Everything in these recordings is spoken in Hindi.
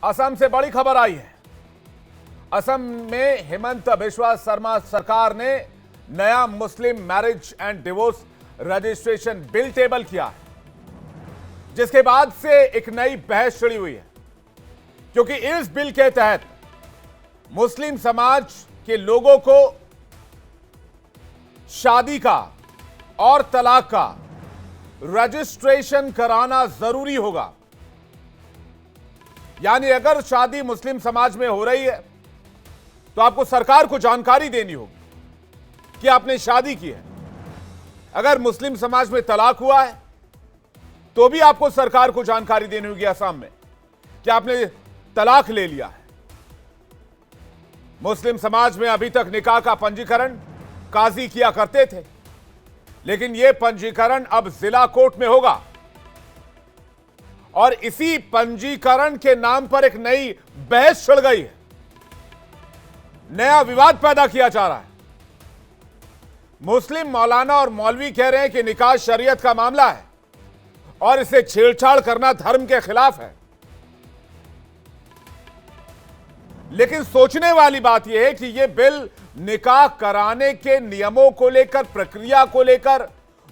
असम से बड़ी खबर आई है। असम में हेमंत बिस्वा शर्मा सरकार ने नया मुस्लिम marriage and divorce registration bill table किया है, जिसके बाद से एक नई बहस छिड़ी हुई है, क्योंकि इस बिल के तहत मुस्लिम समाज के लोगों को शादी का और तलाक का रजिस्ट्रेशन कराना जरूरी होगा। यानी अगर शादी मुस्लिम समाज में हो रही है तो आपको सरकार को जानकारी देनी होगी कि आपने शादी की है। अगर मुस्लिम समाज में तलाक हुआ है तो भी आपको सरकार को जानकारी देनी होगी असम में कि आपने तलाक ले लिया है। मुस्लिम समाज में अभी तक निकाह का पंजीकरण काजी किया करते थे, लेकिन यह पंजीकरण अब जिला कोर्ट में होगा और इसी पंजीकरण के नाम पर एक नई बहस छिड़ गई है। नया विवाद पैदा किया जा रहा है। मुस्लिम मौलाना और मौलवी कह रहे हैं कि निकाह शरीयत का मामला है और इसे छेड़छाड़ करना धर्म के खिलाफ है। लेकिन सोचने वाली बात यह है कि यह बिल निकाह कराने के नियमों को लेकर, प्रक्रिया को लेकर,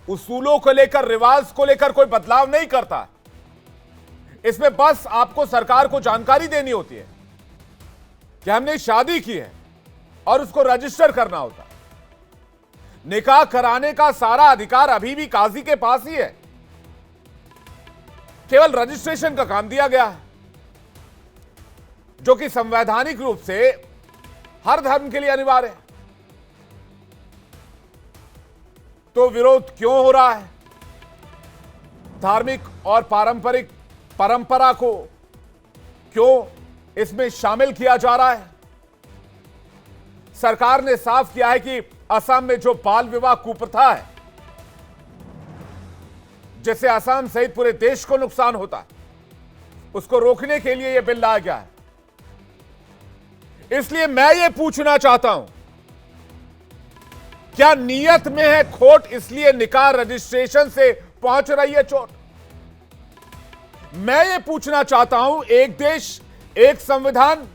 उसूलों को लेकर, रिवाज को लेकर कोई बदलाव नहीं करता। इसमें बस आपको सरकार को जानकारी देनी होती है कि हमने शादी की है और उसको रजिस्टर करना होता है। निकाह कराने का सारा अधिकार अभी भी काजी के पास ही है, केवल रजिस्ट्रेशन का काम दिया गया है, जो कि संवैधानिक रूप से हर धर्म के लिए अनिवार्य है। तो विरोध क्यों हो रहा है? धार्मिक और पारंपरिक परंपरा को क्यों इसमें शामिल किया जा रहा है? सरकार ने साफ किया है कि असम में जो बाल विवाह कुप्रथा है, जिससे असम सहित पूरे देश को नुकसान होता है, उसको रोकने के लिए यह बिल लाया गया है। इसलिए मैं यह पूछना चाहता हूं, क्या नीयत में है खोट, इसलिए निकाह रजिस्ट्रेशन से पहुंच रही है चोट? मैं ये पूछना चाहता हूं, एक देश एक संविधान,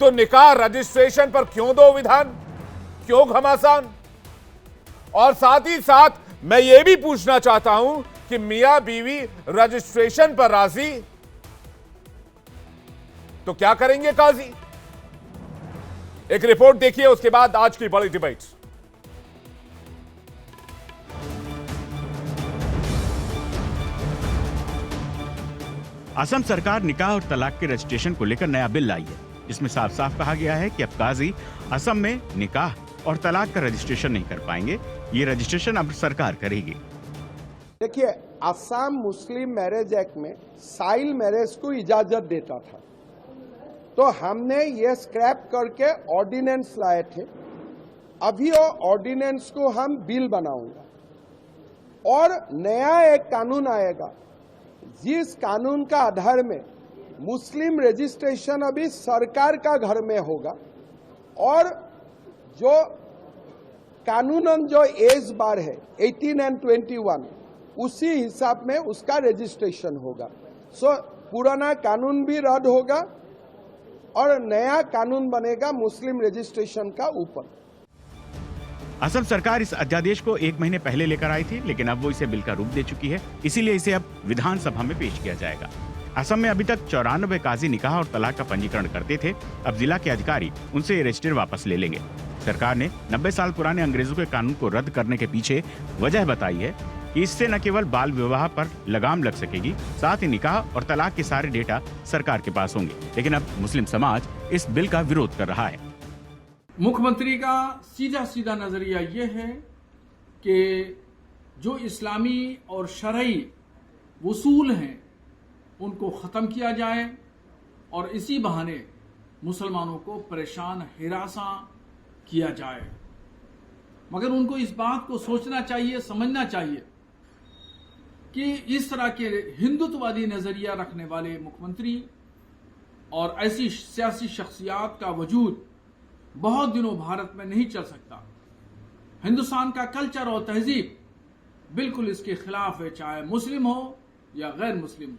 तो निकाह रजिस्ट्रेशन पर क्यों दो विधान, क्यों घमासान? और साथ ही साथ मैं ये भी पूछना चाहता हूं कि मियां बीवी रजिस्ट्रेशन पर राजी तो क्या करेंगे काजी? एक रिपोर्ट देखिए, उसके बाद आज की बड़ी डिबेट। असम सरकार निकाह और तलाक के रजिस्ट्रेशन को लेकर नया बिल लाई है, जिसमें साफ साफ कहा गया है कि अब काजी असम में निकाह और तलाक का रजिस्ट्रेशन नहीं कर पाएंगे। ये रजिस्ट्रेशन अब सरकार करेगी। देखिए, असम मुस्लिम मैरिज एक्ट में चाइल्ड मैरिज को इजाजत देता था, तो हमने ये स्क्रैप करके ऑर्डिनेंस लाए थे। अभी वो ऑर्डिनेंस को हम बिल बनाऊंगा और नया एक कानून आएगा, जिस कानून का आधार में मुस्लिम रजिस्ट्रेशन अभी सरकार का घर में होगा और जो कानूनन जो एज बार है 18 एंड 21, उसी हिसाब में उसका रजिस्ट्रेशन होगा। सो पुराना कानून भी रद्द होगा और नया कानून बनेगा मुस्लिम रजिस्ट्रेशन का ऊपर। असम सरकार इस अध्यादेश को 1 महीने पहले लेकर आई थी, लेकिन अब वो इसे बिल का रूप दे चुकी है, इसीलिए इसे अब विधानसभा में पेश किया जाएगा। असम में अभी तक 94 काजी निकाह और तलाक का पंजीकरण करते थे। अब जिला के अधिकारी उनसे ये रजिस्टर वापस ले लेंगे। सरकार ने 90 साल पुराने अंग्रेजों के कानून को रद्द करने के पीछे वजह बताई है कि इससे न केवल बाल विवाह पर लगाम लग सकेगी, साथ ही निकाह और तलाक के सारे डेटा सरकार के पास होंगे। लेकिन अब मुस्लिम समाज इस बिल का विरोध कर रहा है। मुख्यमंत्री का सीधा सीधा नजरिया यह है कि जो इस्लामी और शरई वसूल हैं उनको ख़त्म किया जाए और इसी बहाने मुसलमानों को परेशान हिरासा किया जाए। मगर उनको इस बात को सोचना चाहिए, समझना चाहिए कि इस तरह के हिंदुत्ववादी नजरिया रखने वाले मुख्यमंत्री और ऐसी सियासी शख्सियात का वजूद बहुत दिनों भारत में नहीं चल सकता। हिंदुस्तान का कल्चर और तहजीब बिल्कुल इसके खिलाफ है, चाहे मुस्लिम हो या गैर मुस्लिम हो।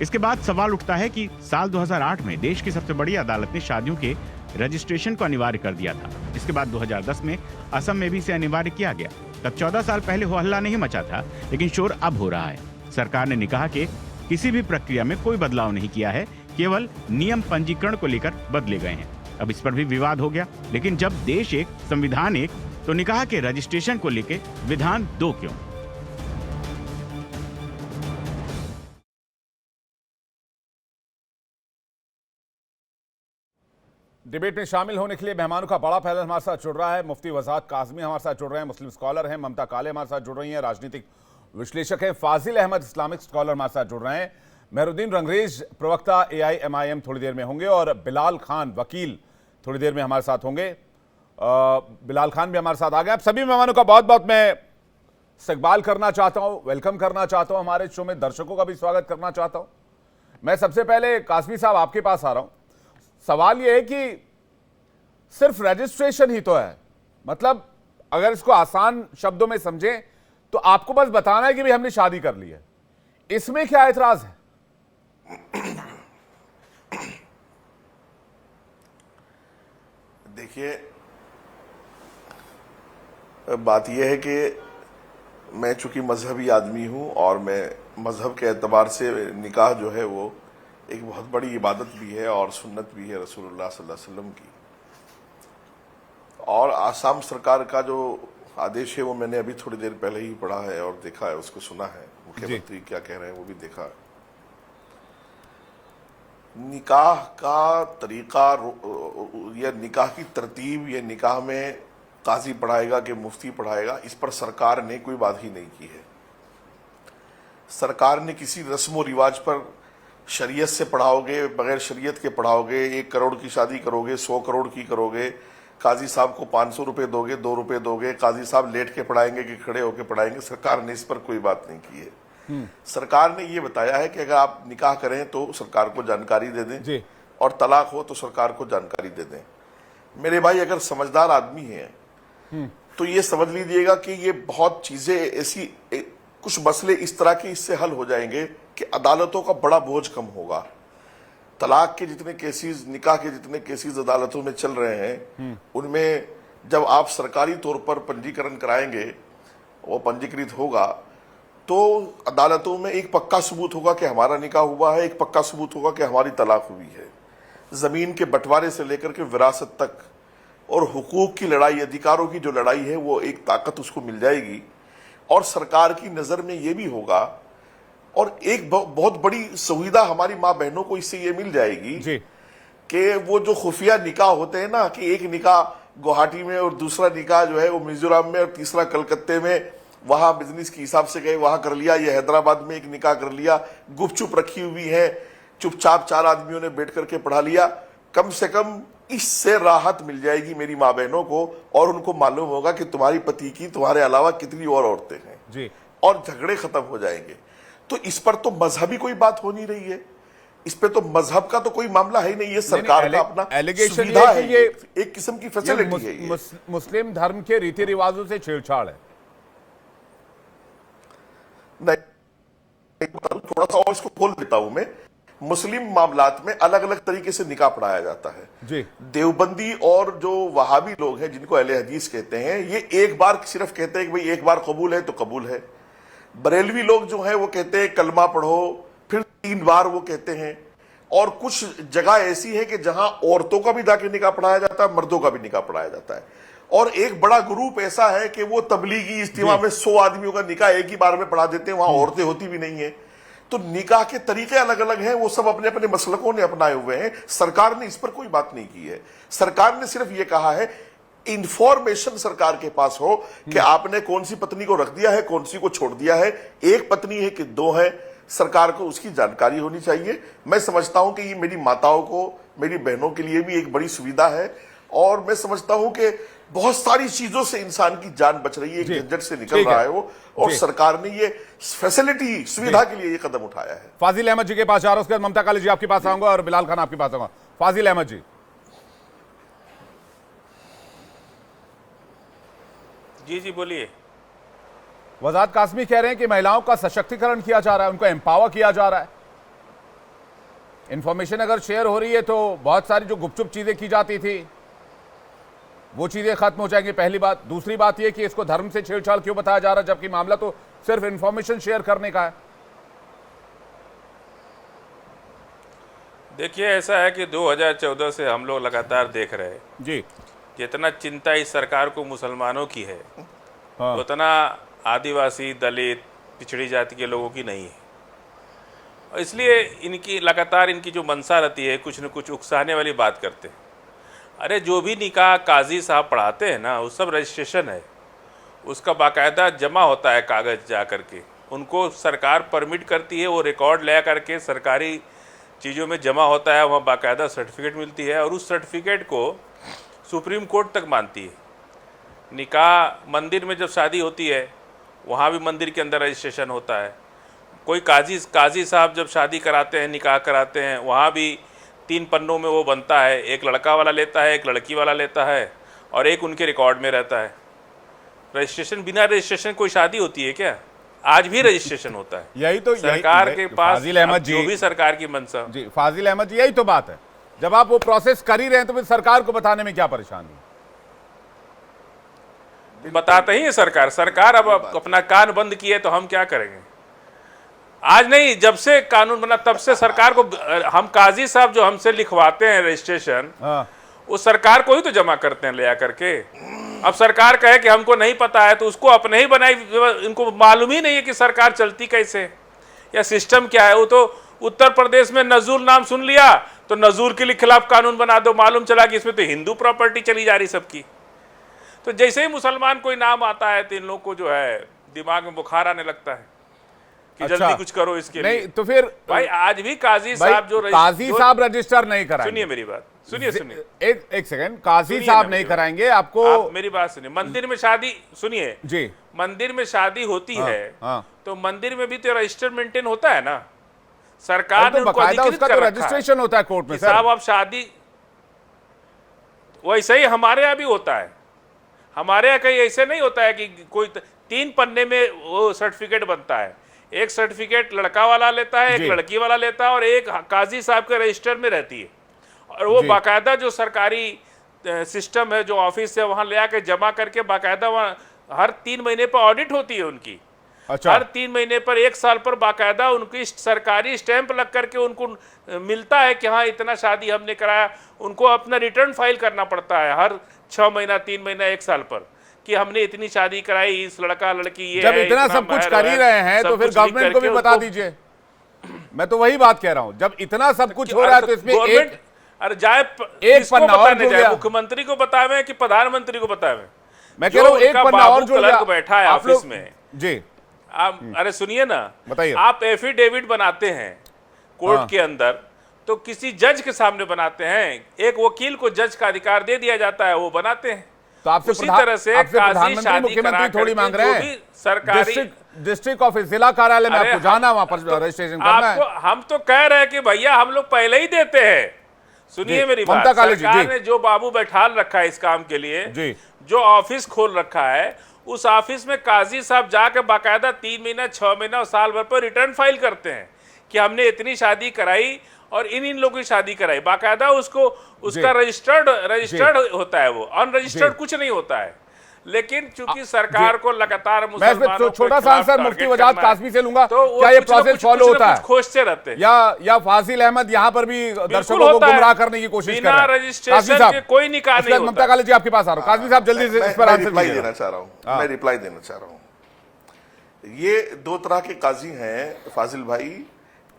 इसके बाद सवाल उठता है कि साल 2008 में देश की सबसे बड़ी अदालत ने शादियों के रजिस्ट्रेशन को अनिवार्य कर दिया था। इसके बाद 2010 में असम में भी इसे अनिवार्य किया गया। तब 14 साल पहले हो हल्ला नहीं मचा था, लेकिन शोर अब हो रहा है। सरकार ने निकाह के किसी भी प्रक्रिया में कोई बदलाव नहीं किया है, केवल नियम पंजीकरण को लेकर बदले गए हैं। अब इस पर भी विवाद हो गया, लेकिन जब देश एक, संविधान एक, तो निकाह के रजिस्ट्रेशन को लेकर विधान दो क्यों? डिबेट में शामिल होने के लिए मेहमानों का बड़ा पैनल हमारे साथ जुड़ रहा है। मुफ्ती वजाहत काज़मी हमारे साथ जुड़ रहे हैं, मुस्लिम स्कॉलर हैं। ममता काले हमारे साथ जुड़ रही हैं, राजनीतिक विश्लेषक हैं। फाजिल अहमद इस्लामिक स्कॉलर हमारे साथ जुड़ रहे हैं। मेहरुद्दीन रंगरेज प्रवक्ता AIMIM थोड़ी देर में होंगे और बिलाल खान वकील थोड़ी देर में हमारे साथ होंगे। बिलाल खान भी हमारे साथ आ गए। आप सभी मेहमानों का बहुत बहुत मैं इस्तकबाल करना चाहता हूँ, वेलकम करना चाहता हूँ। हमारे शो में दर्शकों का भी स्वागत करना चाहता हूँ। मैं सबसे पहले काज़मी साहब आपके पास आ रहा हूँ। सवाल यह है कि सिर्फ रजिस्ट्रेशन ही तो है, मतलब अगर इसको आसान शब्दों में समझें तो आपको बस बताना है कि भाई हमने शादी कर ली है, इसमें क्या एतराज है? देखिए, बात यह है कि मैं चूंकि मजहबी आदमी हूं और मैं मजहब के एतबार से निकाह जो है वो एक बहुत बड़ी इबादत भी है और सुन्नत भी है रसूलुल्लाह सल्लल्लाहु अलैहि वसल्लम की। और आसाम सरकार का जो आदेश है वो मैंने अभी थोड़ी देर पहले ही पढ़ा है और देखा है, उसको सुना है। मुख्यमंत्री क्या कह रहे हैं वो भी देखा है। निकाह का तरीका या निकाह की तरतीब, या निकाह में काजी पढ़ाएगा कि मुफ्ती पढ़ाएगा, इस पर सरकार ने कोई बात ही नहीं की है। सरकार ने किसी रस्म व रिवाज पर शरीयत से पढ़ाओगे, बगैर शरीयत के पढ़ाओगे, 1 करोड़ की शादी करोगे, 100 करोड़ की करोगे, काजी साहब को 500 रुपए दोगे, 2 रुपए दोगे, काजी साहब लेट के पढ़ाएंगे कि खड़े होके पढ़ाएंगे, सरकार ने इस पर कोई बात नहीं की है। सरकार ने ये बताया है कि अगर आप निकाह करें तो सरकार को जानकारी दे दें और तलाक हो तो सरकार को जानकारी दे दें। मेरे भाई, अगर समझदार आदमी है तो ये समझ लीजिएगा कि ये बहुत चीजें ऐसी, कुछ मसले इस तरह के इससे हल हो जाएंगे कि अदालतों का बड़ा बोझ कम होगा। तलाक के जितने केसेस, निकाह के जितने केसेस अदालतों में चल रहे हैं, उनमें जब आप सरकारी तौर पर पंजीकरण कराएंगे, वो पंजीकृत होगा, तो अदालतों में एक पक्का सबूत होगा कि हमारा निकाह हुआ है, एक पक्का सबूत होगा कि हमारी तलाक हुई है। जमीन के बंटवारे से लेकर के विरासत तक और हुकूक की लड़ाई, अधिकारों की जो लड़ाई है, वो एक ताकत उसको मिल जाएगी। और सरकार की नजर में ये भी होगा, और एक बहुत बड़ी सुविधा हमारी माँ बहनों को इससे ये मिल जाएगी कि वो जो खुफिया निकाह होते हैं ना, कि एक निकाह गुवाहाटी में और दूसरा निकाह जो है वो मिजोरम में और तीसरा कलकत्ते में, वहां बिजनेस के हिसाब से गए वहां कर लिया, ये हैदराबाद में एक निकाह कर लिया, गुपचुप रखी हुई है, चुपचाप 4 आदमियों ने बैठ करके पढ़ा लिया। कम से कम इससे राहत मिल जाएगी मेरी माँ बहनों को, और उनको मालूम होगा कि तुम्हारी पति की तुम्हारे अलावा कितनी और औरतें हैं जी, और झगड़े खत्म हो जाएंगे। तो इस पर तो मजहबी कोई बात हो नहीं रही है, इस पे तो मजहब का तो कोई मामला है नहीं। ये सरकार का अपना एलिगेशन है, ये एक किस्म की फैसिलिटी है। मुस्लिम धर्म के रीति रिवाजों से छेड़छाड़ है। नहीं, थोड़ा सा और इसको खोल देता हूं मैं। मुस्लिम मामलात में अलग अलग तरीके से निकाह पढ़ाया जाता है जी। देवबंदी और जो वहाबी लोग हैं, जिनको अहले हदीस कहते हैं, ये एक बार सिर्फ कहते हैं कि भाई एक बार कबूल है तो कबूल है। बरेलवी लोग जो है वो कहते हैं कलमा पढ़ो, फिर 3 बार वो कहते हैं। और कुछ जगह ऐसी है कि जहां औरतों का भी जाके निकाह पढ़ाया जाता है, मर्दों का भी निकाह पढ़ाया जाता है। और एक बड़ा ग्रुप ऐसा है कि वो तबलीगी इज्तिमा में 100 आदमियों का निकाह एक ही बार में पढ़ा देते हैं, वहां औरतें होती भी नहीं है। तो निकाह के तरीके अलग अलग हैं, वो सब अपने अपने मसलकों ने अपनाए हुए हैं। सरकार ने इस पर कोई बात नहीं की है। सरकार ने सिर्फ ये कहा है, इंफॉर्मेशन सरकार के पास हो कि आपने कौन सी पत्नी को रख दिया है, कौन सी को छोड़ दिया है, एक पत्नी है कि 2 है, सरकार को उसकी जानकारी होनी चाहिए। मैं समझता हूं कि ये मेरी माताओं को, मेरी बहनों के लिए भी एक बड़ी सुविधा है, और मैं समझता हूं कि बहुत सारी चीजों से इंसान की जान बच रही है, एक झंझट से निकल रहा है वो, और सरकार ने ये फैसिलिटी, सुविधा के लिए ये कदम उठाया है। फाजिल अहमद जी के पास जा रहा हूं, उसके बाद ममता काली जी आपके पास आऊंगा और बिलाल खान आपके पास आऊंगा। फाजिल अहमद जी। जी बोलिए। वजाहत काज़मी कह रहे हैं कि महिलाओं का सशक्तिकरण किया जा रहा है, उनको एम्पावर किया जा रहा है। इंफॉर्मेशन अगर शेयर हो रही है तो बहुत सारी जो गुपचुप चीजें की जाती थी वो चीजें खत्म हो जाएंगी, पहली बात। दूसरी बात यह कि इसको धर्म से छेड़छाड़ क्यों बताया जा रहा है, जबकि मामला तो सिर्फ इंफॉर्मेशन शेयर करने का है। देखिए, ऐसा है कि 2014 से हम लोग लगातार देख रहे हैं जी, जितना चिंता इस सरकार को मुसलमानों की है, हाँ। उतना आदिवासी, दलित, पिछड़ी जाति के लोगों की नहीं है। और इसलिए इनकी लगातार इनकी जो मंशा रहती है, कुछ न कुछ उकसाने वाली बात करते हैं। अरे जो भी निकाह काजी साहब पढ़ाते हैं ना, वो सब रजिस्ट्रेशन है, उसका बाकायदा जमा होता है कागज़ जा करके, उनको सरकार परमिट करती है, वो रिकॉर्ड ले करके सरकारी चीज़ों में जमा होता है, वहाँ बाकायदा सर्टिफिकेट मिलती है और उस सर्टिफिकेट को सुप्रीम कोर्ट तक मानती है। निकाह मंदिर में जब शादी होती है वहाँ भी मंदिर के अंदर रजिस्ट्रेशन होता है। कोई काजी साहब जब शादी कराते हैं, निकाह कराते हैं, वहाँ भी 3 पन्नों में वो बनता है, एक लड़का वाला लेता है, एक लड़की वाला लेता है और एक उनके रिकॉर्ड में रहता है। रजिस्ट्रेशन, बिना रजिस्ट्रेशन कोई शादी होती है क्या? आज भी रजिस्ट्रेशन होता है। यही तो सरकार के पास फाजिल अहमद जी, जो भी सरकार की मंशा जी फाजिल अहमद जी, यही तो बात है। जब आप वो प्रोसेस कर ही रहे हैं तो फिर सरकार को बताने में क्या परेशानी? बताते ही है सरकार अब अपना कान बंद किए तो हम क्या करेंगे? आज नहीं, जब से कानून बना तब से सरकार को, हम काजी साहब जो हमसे लिखवाते हैं रजिस्ट्रेशन, वो सरकार को ही तो जमा करते हैं ले आकर के। अब सरकार कहे कि हमको नहीं पता है तो उसको अपने ही बनाई, इनको मालूम ही नहीं है कि सरकार चलती कैसे या सिस्टम क्या है। वो तो उत्तर प्रदेश में नजूर नाम सुन लिया तो नजूर के खिलाफ कानून बना दो, मालूम चला कि इसमें तो हिंदू प्रॉपर्टी चली जा रही सबकी। तो जैसे ही मुसलमान कोई नाम आता है तो इन लोग को जो है दिमाग में बुखार आने लगता है कि अच्छा, जल्दी कुछ करो इसके नहीं लिए। तो फिर भाई आज भी काजी साहब जो काजी साहब रजिस्टर नहीं कराएंगे। सुनिए मेरी बात, सुनिए एक सेकंड, काजी साहब नहीं कराएंगे आपको। आप मेरी बात सुनिए। मंदिर में शादी, सुनिए जी, मंदिर में शादी होती है तो मंदिर में भी तो रजिस्टर मेंटेन होता है ना, सरकार ने उनको अधिकृत कर रखा है। रजिस्ट्रेशन होता है कोर्ट में साहब। आप शादी, वैसे ही हमारे यहाँ भी होता है। हमारे यहाँ कहीं ऐसे नहीं होता है कि कोई 3 पन्ने में वो सर्टिफिकेट बनता है, एक सर्टिफिकेट लड़का वाला लेता है, एक लड़की वाला लेता है और एक काजी साहब के रजिस्टर में रहती है। और वो बाकायदा जो सरकारी सिस्टम है, जो ऑफिस है, वहाँ ले आके जमा करके बाकायदा वहाँ हर 3 महीने पर ऑडिट होती है उनकी। अच्छा। हर 3 महीने पर, 1 साल पर बाकायदा उनकी सरकारी स्टैंप लग करके उनको मिलता है कि हाँ इतना शादी हमने कराया। उनको अपना रिटर्न फाइल करना पड़ता है हर 6 महीना, 3 महीना, 1 साल पर कि हमने इतनी शादी कराई, इस लड़का लड़की ये जब है, इतना सब कुछ कर ही रहे हैं तो फिर गवर्नमेंट को भी बता दीजिए। मैं तो वही बात कह रहा हूं, जब इतना सब कुछ हो रहा है तो इसमें एक, अरे जाए एक पन्ना और जुड़ गया। मुख्यमंत्री को बतावे कि प्रधानमंत्री को बतावे? मैं कह रहा हूं एक पन्ना और जुड़ गया। बैठा है ऑफिस में जी, आप, अरे सुनिए ना, बताइए। आप एफिडेविट बनाते हैं कोर्ट के अंदर तो किसी जज के सामने बनाते हैं, एक वकील को जज का अधिकार दे दिया जाता है, वो बनाते हैं। तो आपसे उसी तरह से प्रधानमंत्री मुख्यमंत्री थोड़ी मांग रहे हैं, सरकारी डिस्ट्रिक्ट ऑफिस, जिला कार्यालय में आपको जाना, वहां पर रजिस्ट्रेशन करना है। हम तो कह रहे हैं कि भैया हम लोग पहले ही देते हैं। सुनिए मेरी बात, सरकार ने जो बाबू बैठाल रखा है इस काम के लिए, जो ऑफिस खोल रखा है, उस ऑफिस में काजी साहब जाकर बाकायदा 3 महीना, 6 महीना और साल भर पर रिटर्न फाइल करते हैं कि हमने इतनी शादी कराई और इन लोगों की शादी कराई। बाकायदा उसको उसका रजिस्टर्ड होता है, वो अनरजिस्टर्ड कुछ नहीं होता है। लेकिन चूंकि सरकार को लगातार मुसलमानों को छोटा सा आंसर मुफ्ती वजाद कासमी से लूंगा, तो क्या ये प्रोसेस फॉलो होता है? खोजते रहते हैं या फाजिल अहमद यहाँ पर भी दर्शकों को गुमराह करने की कोशिश कर रहे हैं? बिना रजिस्ट्रेशन के कोई निकाह नहीं होता। ममता काली जी आपके पास आ रहा हूं, कासमी साहब जल्दी से इस पर आंसर रिप्लाई देना चाह रहा हूं। मैं रिप्लाई देना चाह रहा हूं। ये 2 तरह के काजी हैं फाजिल भाई।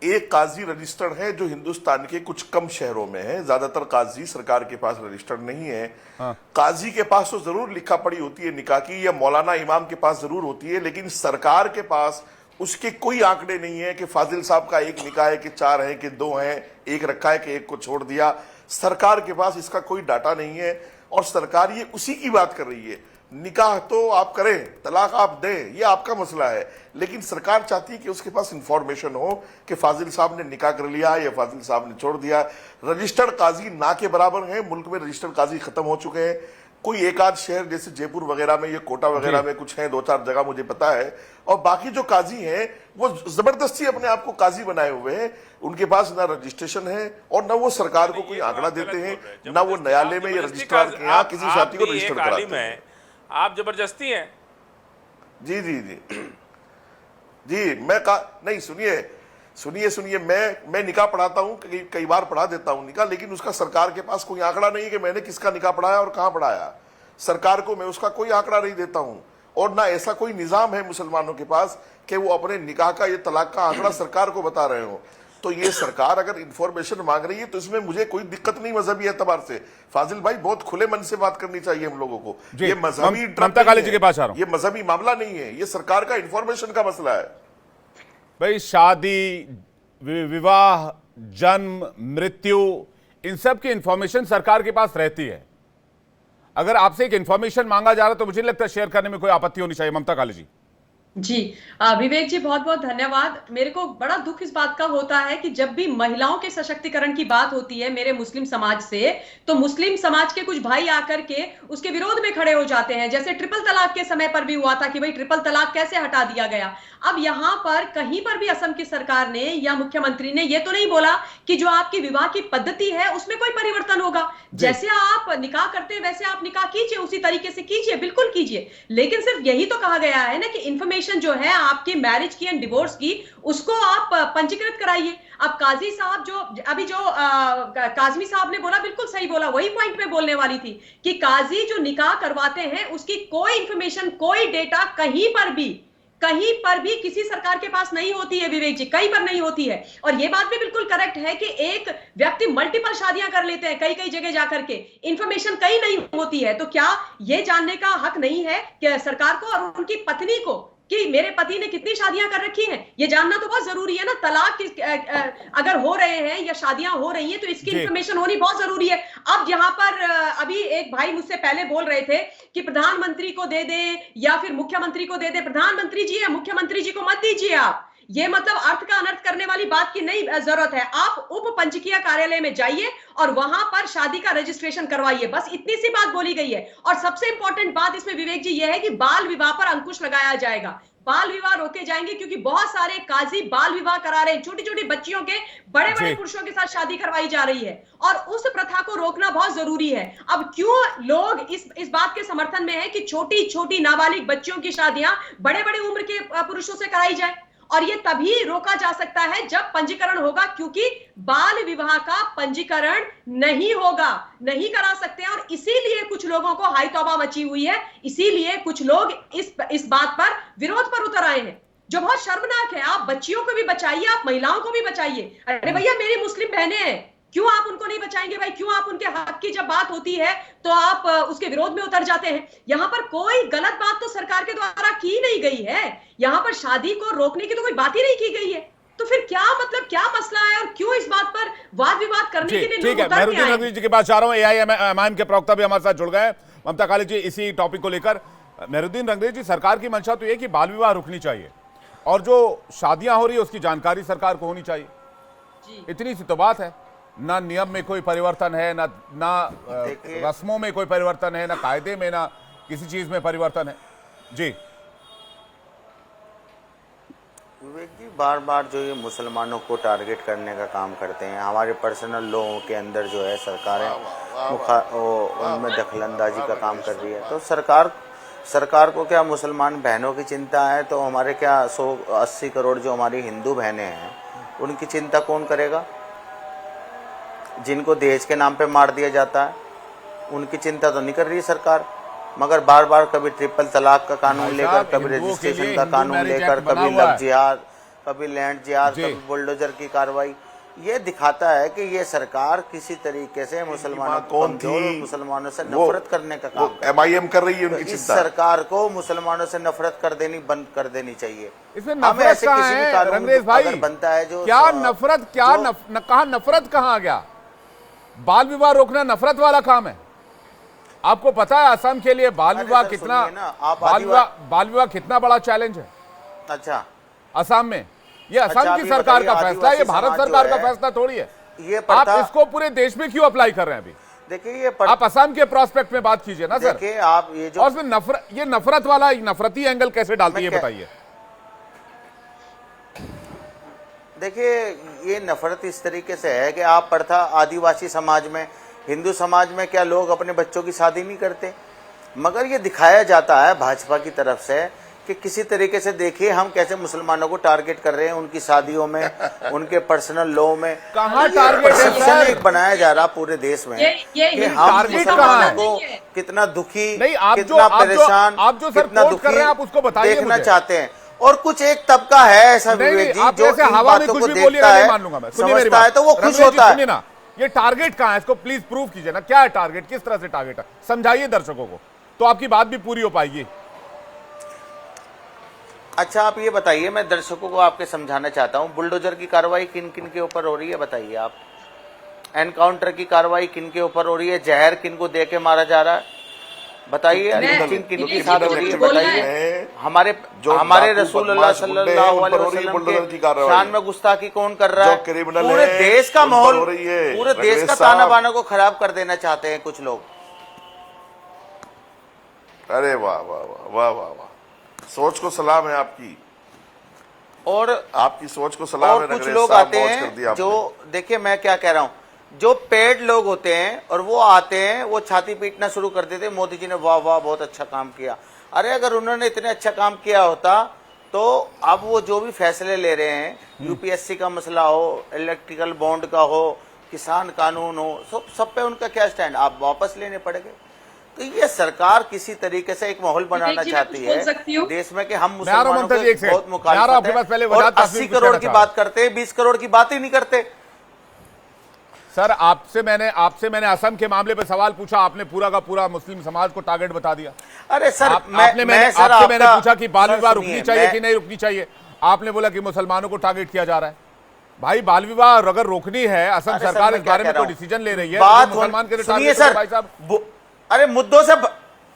एक काजी रजिस्टर्ड है जो हिंदुस्तान के कुछ कम शहरों में है, ज्यादातर काजी सरकार के पास रजिस्टर्ड नहीं है। काजी के पास तो जरूर लिखा पड़ी होती है निकाह की, या मौलाना इमाम के पास जरूर होती है, लेकिन सरकार के पास उसके कोई आंकड़े नहीं है कि फाजिल साहब का 1 निकाह है कि 4 है कि 2 है, 1 रखा है कि 1 को छोड़ दिया। सरकार के पास इसका कोई डाटा नहीं है और सरकार ये उसी की बात कर रही है। निकाह तो आप करें, तलाक आप दें, ये आपका मसला है, लेकिन सरकार चाहती है कि उसके पास इंफॉर्मेशन हो कि फाजिल साहब ने निकाह कर लिया या फाजिल साहब ने छोड़ दिया। रजिस्टर्ड काजी ना के बराबर हैं, मुल्क में रजिस्टर्ड काजी खत्म हो चुके हैं। कोई एक आध शहर जैसे जयपुर वगैरह में, ये कोटा वगैरह में कुछ है, 2-4 जगह मुझे पता है। और बाकी जो काजी हैं वो जबरदस्ती अपने आप को काजी बनाए हुए हैं। उनके पास ना रजिस्ट्रेशन है और ना वो सरकार को कोई आंकड़ा देते हैं, ना वो न्यायालय में या रजिस्ट्रार के यहाँ किसी शादी को रजिस्टर कराते हैं। आप जबरदस्ती हैं। जी जी जी जी, नहीं, सुनिए, मैं निकाह पढ़ाता हूं, कई बार पढ़ा देता हूं निकाह, लेकिन उसका सरकार के पास कोई आंकड़ा नहीं है कि मैंने किसका निकाह पढ़ाया और कहां पढ़ाया। सरकार को मैं उसका कोई आंकड़ा नहीं देता हूं, और ना ऐसा कोई निजाम है मुसलमानों के पास कि वो अपने निकाह का, ये तलाक का आंकड़ा सरकार को बता रहे हो। तो ये सरकार अगर इंफॉर्मेशन मांग रही है तो इसमें मुझे कोई दिक्कत नहीं मजहबी एतबार से। फाजिल भाई, बहुत खुले मन से बात करनी चाहिए हम लोगों को। ये मजहबी ममता काली जी के पास आ रहा हूं। ये मजहबी मामला नहीं है, ये सरकार का इंफॉर्मेशन का मसला है। भाई, शादी, विवाह, जन्म, मृत्यु, इन सब की इंफॉर्मेशन सरकार के पास रहती है। अगर आपसे एक इंफॉर्मेशन मांगा जा रहा है तो मुझे नहीं लगता शेयर करने में कोई आपत्ति होनी चाहिए। ममता काली जी। जी विवेक जी, बहुत बहुत धन्यवाद। मेरे को बड़ा दुख इस बात का होता है कि जब भी महिलाओं के सशक्तिकरण की बात होती है मेरे मुस्लिम समाज से, तो मुस्लिम समाज के कुछ भाई आकर के उसके विरोध में खड़े हो जाते हैं। जैसे ट्रिपल तलाक के समय पर भी हुआ था कि भाई ट्रिपल तलाक कैसे हटा दिया गया। अब यहाँ पर कहीं पर भी असम की सरकार ने या मुख्यमंत्री ने ये तो नहीं बोला कि जो आपकी विवाह की पद्धति है उसमें कोई परिवर्तन होगा। जैसे आप निकाह करते हैं वैसे आप निकाह कीजिए, उसी तरीके से कीजिए, बिल्कुल कीजिए। लेकिन सिर्फ यही तो कहा गया है ना कि इंफॉर्मेशन जो है आपकी मैरिज की एंड डिवोर्स की, उसको आप पंजीकृत कराइए। अब काजी साहब जो काजमी साहब ने बोला, बिल्कुल सही बोला, वही पॉइंट पे बोलने वाली थी कि काजी जो निकाह करवाते हैं उसकी कोई इंफॉर्मेशन, कोई डेटा कहीं पर भी किसी सरकार के पास नहीं होती है विवेक जी, कहीं पर नहीं होती है। और यह बात भी बिल्कुल करेक्ट है कि एक व्यक्ति मल्टीपल शादियां कर लेते हैं कई जगह जाकर के, इंफॉर्मेशन कहीं नहीं होती है। तो क्या यह जानने का हक नहीं है कि सरकार को और उनकी पत्नी को कि मेरे पति ने कितनी शादियां कर रखी हैं? ये जानना तो बहुत जरूरी है ना। तलाक अगर हो रहे हैं या शादियां हो रही हैं तो इसकी इंफॉर्मेशन होनी बहुत जरूरी है। अब यहाँ पर अभी एक भाई मुझसे पहले बोल रहे थे कि प्रधानमंत्री को दे दे या फिर मुख्यमंत्री को दे दे। प्रधानमंत्री जी या मुख्यमंत्री जी को मत दीजिए आप, ये मतलब अर्थ का अनर्थ करने वाली बात की नहीं जरूरत है। आप उप पंजीकीय कार्यालय में जाइए और वहां पर शादी का रजिस्ट्रेशन करवाइए, बस इतनी सी बात बोली गई है। और सबसे इंपॉर्टेंट बात इसमें विवेक जी यह है कि बाल विवाह पर अंकुश लगाया जाएगा, बाल विवाह रोके जाएंगे, क्योंकि बहुत सारे काजी बाल विवाह करा रहे हैं। छोटी छोटी बच्चियों के बड़े बड़े पुरुषों के साथ शादी करवाई जा रही है और उस प्रथा को रोकना बहुत जरूरी है। अब क्यों लोग इस बात के समर्थन में है कि छोटी छोटी नाबालिग बच्चियों की शादियां बड़े बड़े उम्र के पुरुषों से कराई जाए, और ये तभी रोका जा सकता है जब पंजीकरण होगा, क्योंकि बाल विवाह का पंजीकरण नहीं होगा, नहीं करा सकते हैं। और इसीलिए कुछ लोगों को हाई तौबा मची हुई है, इसीलिए कुछ लोग इस बात पर विरोध पर उतर आए हैं, जो बहुत शर्मनाक है। आप बच्चियों को भी बचाइए, आप महिलाओं को भी बचाइए। अरे भैया, मेरी मुस्लिम बहनें हैं, क्यों आप उनको नहीं बचाएंगे भाई? क्यों आप उनके हक की जब बात होती है तो आप उसके विरोध में उतर जाते हैं? यहाँ पर कोई गलत बात तो सरकार के द्वारा की नहीं गई है, यहाँ पर शादी को रोकने की तो कोई बात ही नहीं की गई है। तो फिर क्या मतलब, क्या मसला है और क्यों इस बात पर वाद विवाद करने के लिए ठीक है। मेहरुद्दीन रंगरेजी जी के पास जा रहा हूं, एआईएमआईएम के प्रवक्ता भी हमारे साथ जुड़ गए। ममता काली जी, इसी टॉपिक को लेकर मेहरुद्दीन रंगरेजी जी, सरकार की मंशा तो यह कि बाल विवाह रुकनी चाहिए और जो शादियां हो रही है उसकी जानकारी सरकार को होनी चाहिए। इतनी सी तो बात है। ना नियम में कोई परिवर्तन है, ना रस्मों में कोई परिवर्तन है, ना कायदे में, ना किसी चीज में परिवर्तन है। जी विवेक जी, बार बार जो ये मुसलमानों को टारगेट करने का काम करते हैं, हमारे पर्सनल लोगों के अंदर जो है सरकारें उनमें दखलंदाजी का काम कर रही है। तो सरकार को क्या मुसलमान बहनों की चिंता है? तो हमारे क्या 180 करोड़ जो हमारी हिंदू बहनें हैं उनकी चिंता कौन करेगा? जिनको दहेज के नाम पे मार दिया जाता है उनकी चिंता तो नहीं कर रही सरकार, मगर बार बार कभी ट्रिपल तलाक का कानून लेकर, कभी रजिस्ट्रेशन का कानून लेकर, कभी लव जिहाद, कभी लैंड जिहाद, कभी बुलडोजर की कार्रवाई, ये दिखाता है कि ये सरकार किसी तरीके से मुसलमानों को कमजोर और मुसलमानों से नफरत करने का काम एमआईएम कर रही है। तो इस सरकार को मुसलमानों से नफरत बंद कर देनी चाहिए। इसमें नफरत कहाँ है रंगरेज भाई? बनता है जो क्या नफरत, क्या कहाँ नफरत कहाँ आ गया? बाल विवाह रोकना नफरत वाला काम है? आपको पता है असम के लिए बाल विवाह कितना, बाल विवाह कितना बड़ा चैलेंज है? अच्छा, असम में ये असम की सरकार का फैसला है, ये भारत सरकार का फैसला थोड़ी है। आप इसको पूरे देश में क्यों अप्लाई कर रहे हैं अभी? देखिए ये आप असम के प्रोस्पेक्ट में बात कीजिए ना सर। देखिए आप ये जो और उसमें ये नफरत वाला नफरती एंगल कैसे डालती है बताइए। देखिए ये नफरत इस तरीके से है कि आप पढ़ता आदिवासी समाज में, हिंदू समाज में क्या लोग अपने बच्चों की शादी नहीं करते? मगर ये दिखाया जाता है भाजपा की तरफ से कि किसी तरीके से देखिए हम कैसे मुसलमानों को टारगेट कर रहे हैं उनकी शादियों में, उनके पर्सनल लॉ में। कहाँ टारगेट है सर? एक बनाया जा रहा पूरे देश में कि हम मुसलमानों को कितना दुखी, कितना परेशान, कितना दुखी देखना चाहते हैं। और कुछ एक तबका है ऐसा विवेक जी जो इन बातों को देखता है, समझता है तो वो खुश होता है। ये टारगेट कहाँ है? इसको प्लीज प्रूव कीजिए ना, क्या है टारगेट, किस तरह से टारगेट है, समझाइए दर्शकों को, तो आपकी बात भी पूरी हो पाएगी। अच्छा आप ये बताइए, मैं दर्शकों को आपके समझाना चाहता हूँ, बुलडोजर की कार्रवाई किन किन के ऊपर हो रही है बताइए आप। एनकाउंटर की कार्रवाई किन के ऊपर हो रही है, जहर किन को दे के मारा जा रहा है बताइए, किन के साथ हो रही है बताइए। हमारे रसूल अल्लाह सल्लल्लाहु अलैहि वसल्लम के शान में गुस्ताखी कौन कर रहा है? पूरे देश का माहौल, पूरे देश का ताना बाना को खराब कर देना चाहते हैं कुछ लोग। अरे वाह वाह वाह वाह वाह वाह, सोच को सलाम है आपकी, और आपकी सोच को सलाम है। कुछ लोग आते हैं जो, देखिए मैं क्या कह रहा हूँ, जो पेड लोग होते हैं और वो आते हैं, वो छाती पीटना शुरू कर देते हैं, मोदी जी ने वाह वाह बहुत अच्छा काम किया। अरे अगर उन्होंने इतने अच्छा काम किया होता तो अब वो जो भी फैसले ले रहे हैं, यूपीएससी का मसला हो, इलेक्ट्रिकल बॉन्ड का हो, किसान कानून हो, सब पे उनका क्या स्टैंड, आप वापस लेने पड़ेंगे। तो ये सरकार किसी तरीके से एक माहौल बनाना चाहती है देश में कि हम मुसलमानों के बहुत मुखालिफ हैं और 80 करोड़ की बात करते हैं, 20 करोड़ की बात ही नहीं करते। सर आपसे मैंने असम के मामले पे सवाल पूछा, आपने पूरा का पूरा मुस्लिम समाज को टारगेट बता दिया। अरे सर मैंने पूछा कि बाल विवाह रुकनी चाहिए कि नहीं रुकनी चाहिए, आपने बोला कि मुसलमानों को टारगेट किया जा रहा है। भाई बाल विवाह अगर रोकनी है, असम सरकार इस बारे में कोई डिसीजन ले रही है, मुसलमान के लिए भाई साहब। अरे मुद्दों से,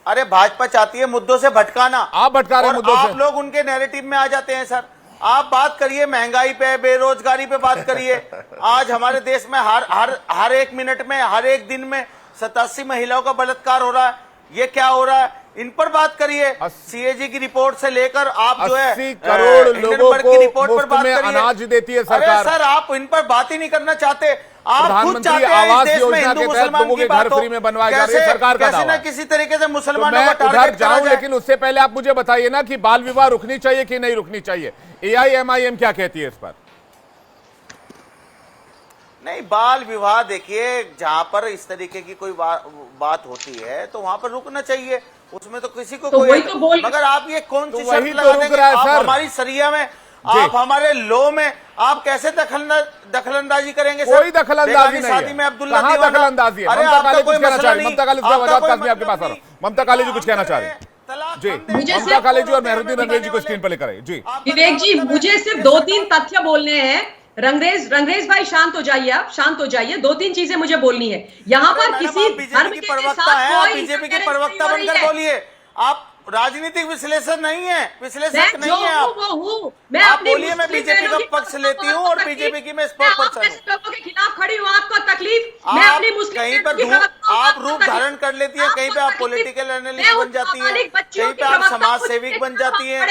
अरे भाजपा चाहती है मुद्दों से भटकाना, आप भटका रहे हैं मुद्दों से, आप लोग उनके नैरेटिव में आ जाते हैं। सर आप बात करिए महंगाई पे, बेरोजगारी पे बात करिए। आज हमारे देश में हर एक मिनट में, हर एक दिन में 87 महिलाओं का बलात्कार हो रहा है, ये क्या हो रहा है, इन पर बात करिए। सीएजी की रिपोर्ट से लेकर आप जो है 80 करोड़ लोगों को मुफ्त में अनाज देती है सरकार। सर आप इन पर बात ही नहीं करना चाहते, आप खुद चाहते हैं आवास इस देश में हिंदू मुसलमान की बात हो, फ्री में बनवाए जा रही है, सरकार का कैसे ना किसी तरीके से मुसलमानों को टारगेट करा जाए। लेकिन उससे पहले आप मुझे बताइए ना कि बाल विवाह रुकनी चाहिए कि नहीं रुकनी चाहिए, AIMIM क्या कहती है इस पर? नहीं, बाल विवाह देखिए जहां पर इस तरीके की कोई बात होती है तो वहां पर रुकना चाहिए, उसमें तो किसी को कोई मगर आप ये कौन सी शर्त लगा देंगे? आप हमारी शरिया में, आप हमारे लॉ में आप कैसे दखलंदाजी करेंगे? कोई दखलंदाजी नहीं शादी है। में अब्दुल्ला कहां दखलंदाजी है? ममता काली कुछ कहना चाह रही, ममता काली आपके पास आ रहा हूं, ममता काली जी कुछ कहना चाह रही जी, ममता काली जी और मेहरुद्दीन रंगरेज जी को स्क्रीन पर लेकर आइए जी। विवेक जी मुझे सिर्फ 2-3 तथ्य बोलने हैं। रंगरेज भाई शांत हो जाइए, आप शांत हो जाइए, 2-3 चीजें मुझे बोलनी है। यहाँ पर किसी धर्म के साथ बीजेपी के प्रवक्ता बनकर बोलिए, आप राजनीतिक विश्लेषण नहीं है, विश्लेषक नहीं है आप बोलिए। मैं बीजेपी का पक्ष लेती हूँ और बीजेपी की मैं स्पोक्सपर्सन हूँ। के खिलाफ खड़ी हूँ, आपको तकलीफ, मैं अपनी मुस्लिम कहीं पर आप रूप धारण कर लेती है, कहीं पे आप पॉलिटिकल एनालिस्ट बन जाती है, कहीं पे आप समाज सेविक बन जाती है।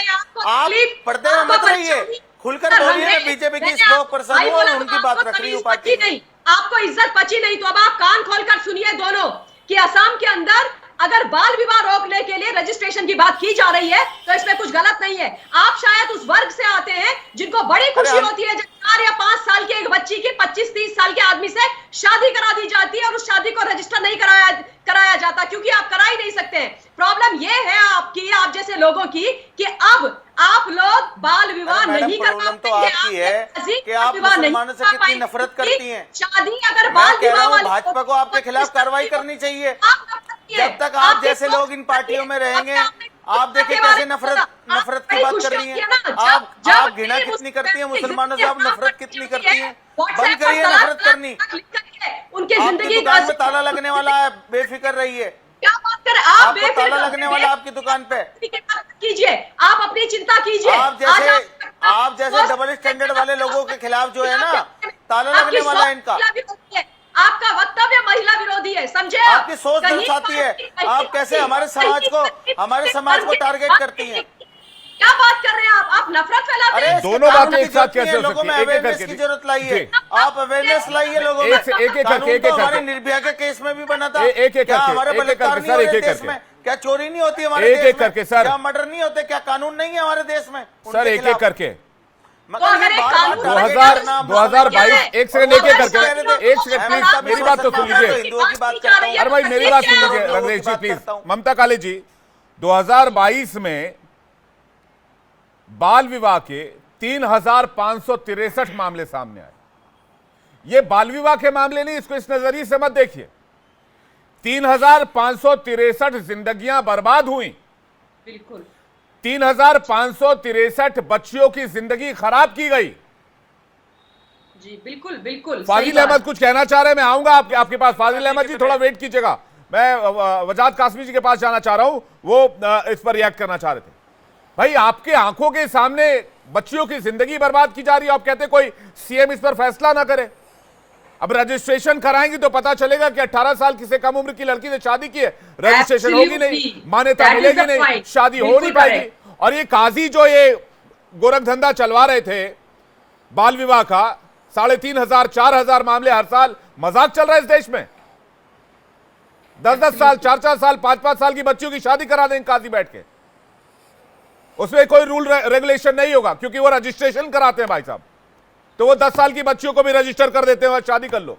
आप पर्दे में मत रहिए, खुलकर बोलिए। मैं बीजेपी की स्पोक्सपर्सन हूँ और उनकी बात रख रही हूँ पार्टी नहीं। आपको इज्जत पची नहीं तो अब आप कान खोलकर सुनिए दोनों कि असम के अंदर अगर बाल विवाह रोकने के लिए रजिस्ट्रेशन की बात की जा रही है तो इसमें कुछ गलत नहीं है। आप शायद उस वर्ग से आते हैं जिनको बड़ी खुशी होती है जब 4 या 5 साल की एक बच्ची की 25-30 साल के आदमी से शादी करा दी जाती है और उस शादी को रजिस्टर नहीं कराया जाता, क्योंकि आप करा ही नहीं सकते हैं। प्रॉब्लम ये है आपकी, आप जैसे लोगों की, कि अब आप लोग बाल विवाह नहीं कर पाते। तो आपकी है कि आप मुसलमानों से कितनी नफरत करती हैं। शादी अगर बाल विवाह, भाजपा को आपके खिलाफ कार्रवाई करनी चाहिए। जब तक आप जैसे लोग इन पार्टियों में रहेंगे, आप देखिए कैसे नफरत की बात कर रही हैं। आप घृणा कितनी करती हैं मुसलमानों से, आप नफरत कितनी करती हैं। बंद करिए नफरत करनी। उनकी जिंदगी दुकान में ताला लगने वाला है, बेफिक्र रहिए। क्या बात करें आप? आपको ताला लगने वाला आपकी दुकान पे, कीजिए, आप अपनी चिंता कीजिए। आप जैसे डबल स्टैंडर्ड वाले लोगों के खिलाफ जो है ना, ताला लगने वाला है इनका। आपका वक्तव्य महिला विरोधी है, समझे? आपकी सोच दर्शाती है। आप कैसे हमारे समाज को टारगेट करती हैं? क्या बात कर रहे हैं आप नफरत फैलाते हैं। दोनों बातें एक साथ कैसे हो लोगों सकती में है? एक एक अवेयरनेस करके की जरूरत लाइए, आप अवेयरनेस लाइए लोगों में। एक एक करके हमारे निर्भया के केस में भी बना था। एक क्या हमारे बलात्कार नहीं हो रहे देश में? क्या चोरी नहीं होती हमारे देश में? एक करके सर, क्या मर्डर नहीं होते? क्या कानून नहीं है हमारे देश में? सर एक एक करके 2022 एक सेकंड एक एक करके, एक सेकंड प्लीज मेरी बात तो सुन लीजिए। अरे भाई मेरी बात सुन लीजिए रंगरेश जी प्लीज। ममता काली जी, 2022 में बाल विवाह के 3563 मामले सामने आए। ये बाल विवाह के मामले नहीं, इसको इस नजरिए से मत देखिए। 3563 जिंदगियां बर्बाद हुई, बिल्कुल 3563 बच्चियों की जिंदगी खराब की गई। जी बिल्कुल बिल्कुल। फाजिल अहमद कुछ कहना चाह रहे हैं, मैं आऊंगा आपके पास। फाजिल अहमद जी थोड़ा वेट कीजिएगा, मैं वजाद कासमी जी के पास जाना चाह रहा हूं, वो इस पर रिएक्ट करना चाह रहे थे। भाई आपके आंखों के सामने बच्चियों की जिंदगी बर्बाद की जा रही है, आप कहते कोई सीएम इस पर फैसला ना करे। अब रजिस्ट्रेशन कराएंगे तो पता चलेगा कि 18 साल किसी कम उम्र की लड़की ने शादी की है, रजिस्ट्रेशन होगी नहीं, मान्यता मिलेगी नहीं, शादी हो नहीं पाएगी। और ये काजी जो ये गोरख धंधा चलवा रहे थे बाल विवाह का, 3500 4000 मामले हर साल, मजाक चल रहा है इस देश में। 10-10 साल 4-4 साल 5-5 साल की बच्चियों की शादी करा देंगे काजी बैठ के, उसमें कोई रूल रेगुलेशन नहीं होगा क्योंकि वो रजिस्ट्रेशन कराते हैं भाई साहब। तो वो 10 साल की बच्चियों को भी रजिस्टर कर देते हैं और शादी कर लो।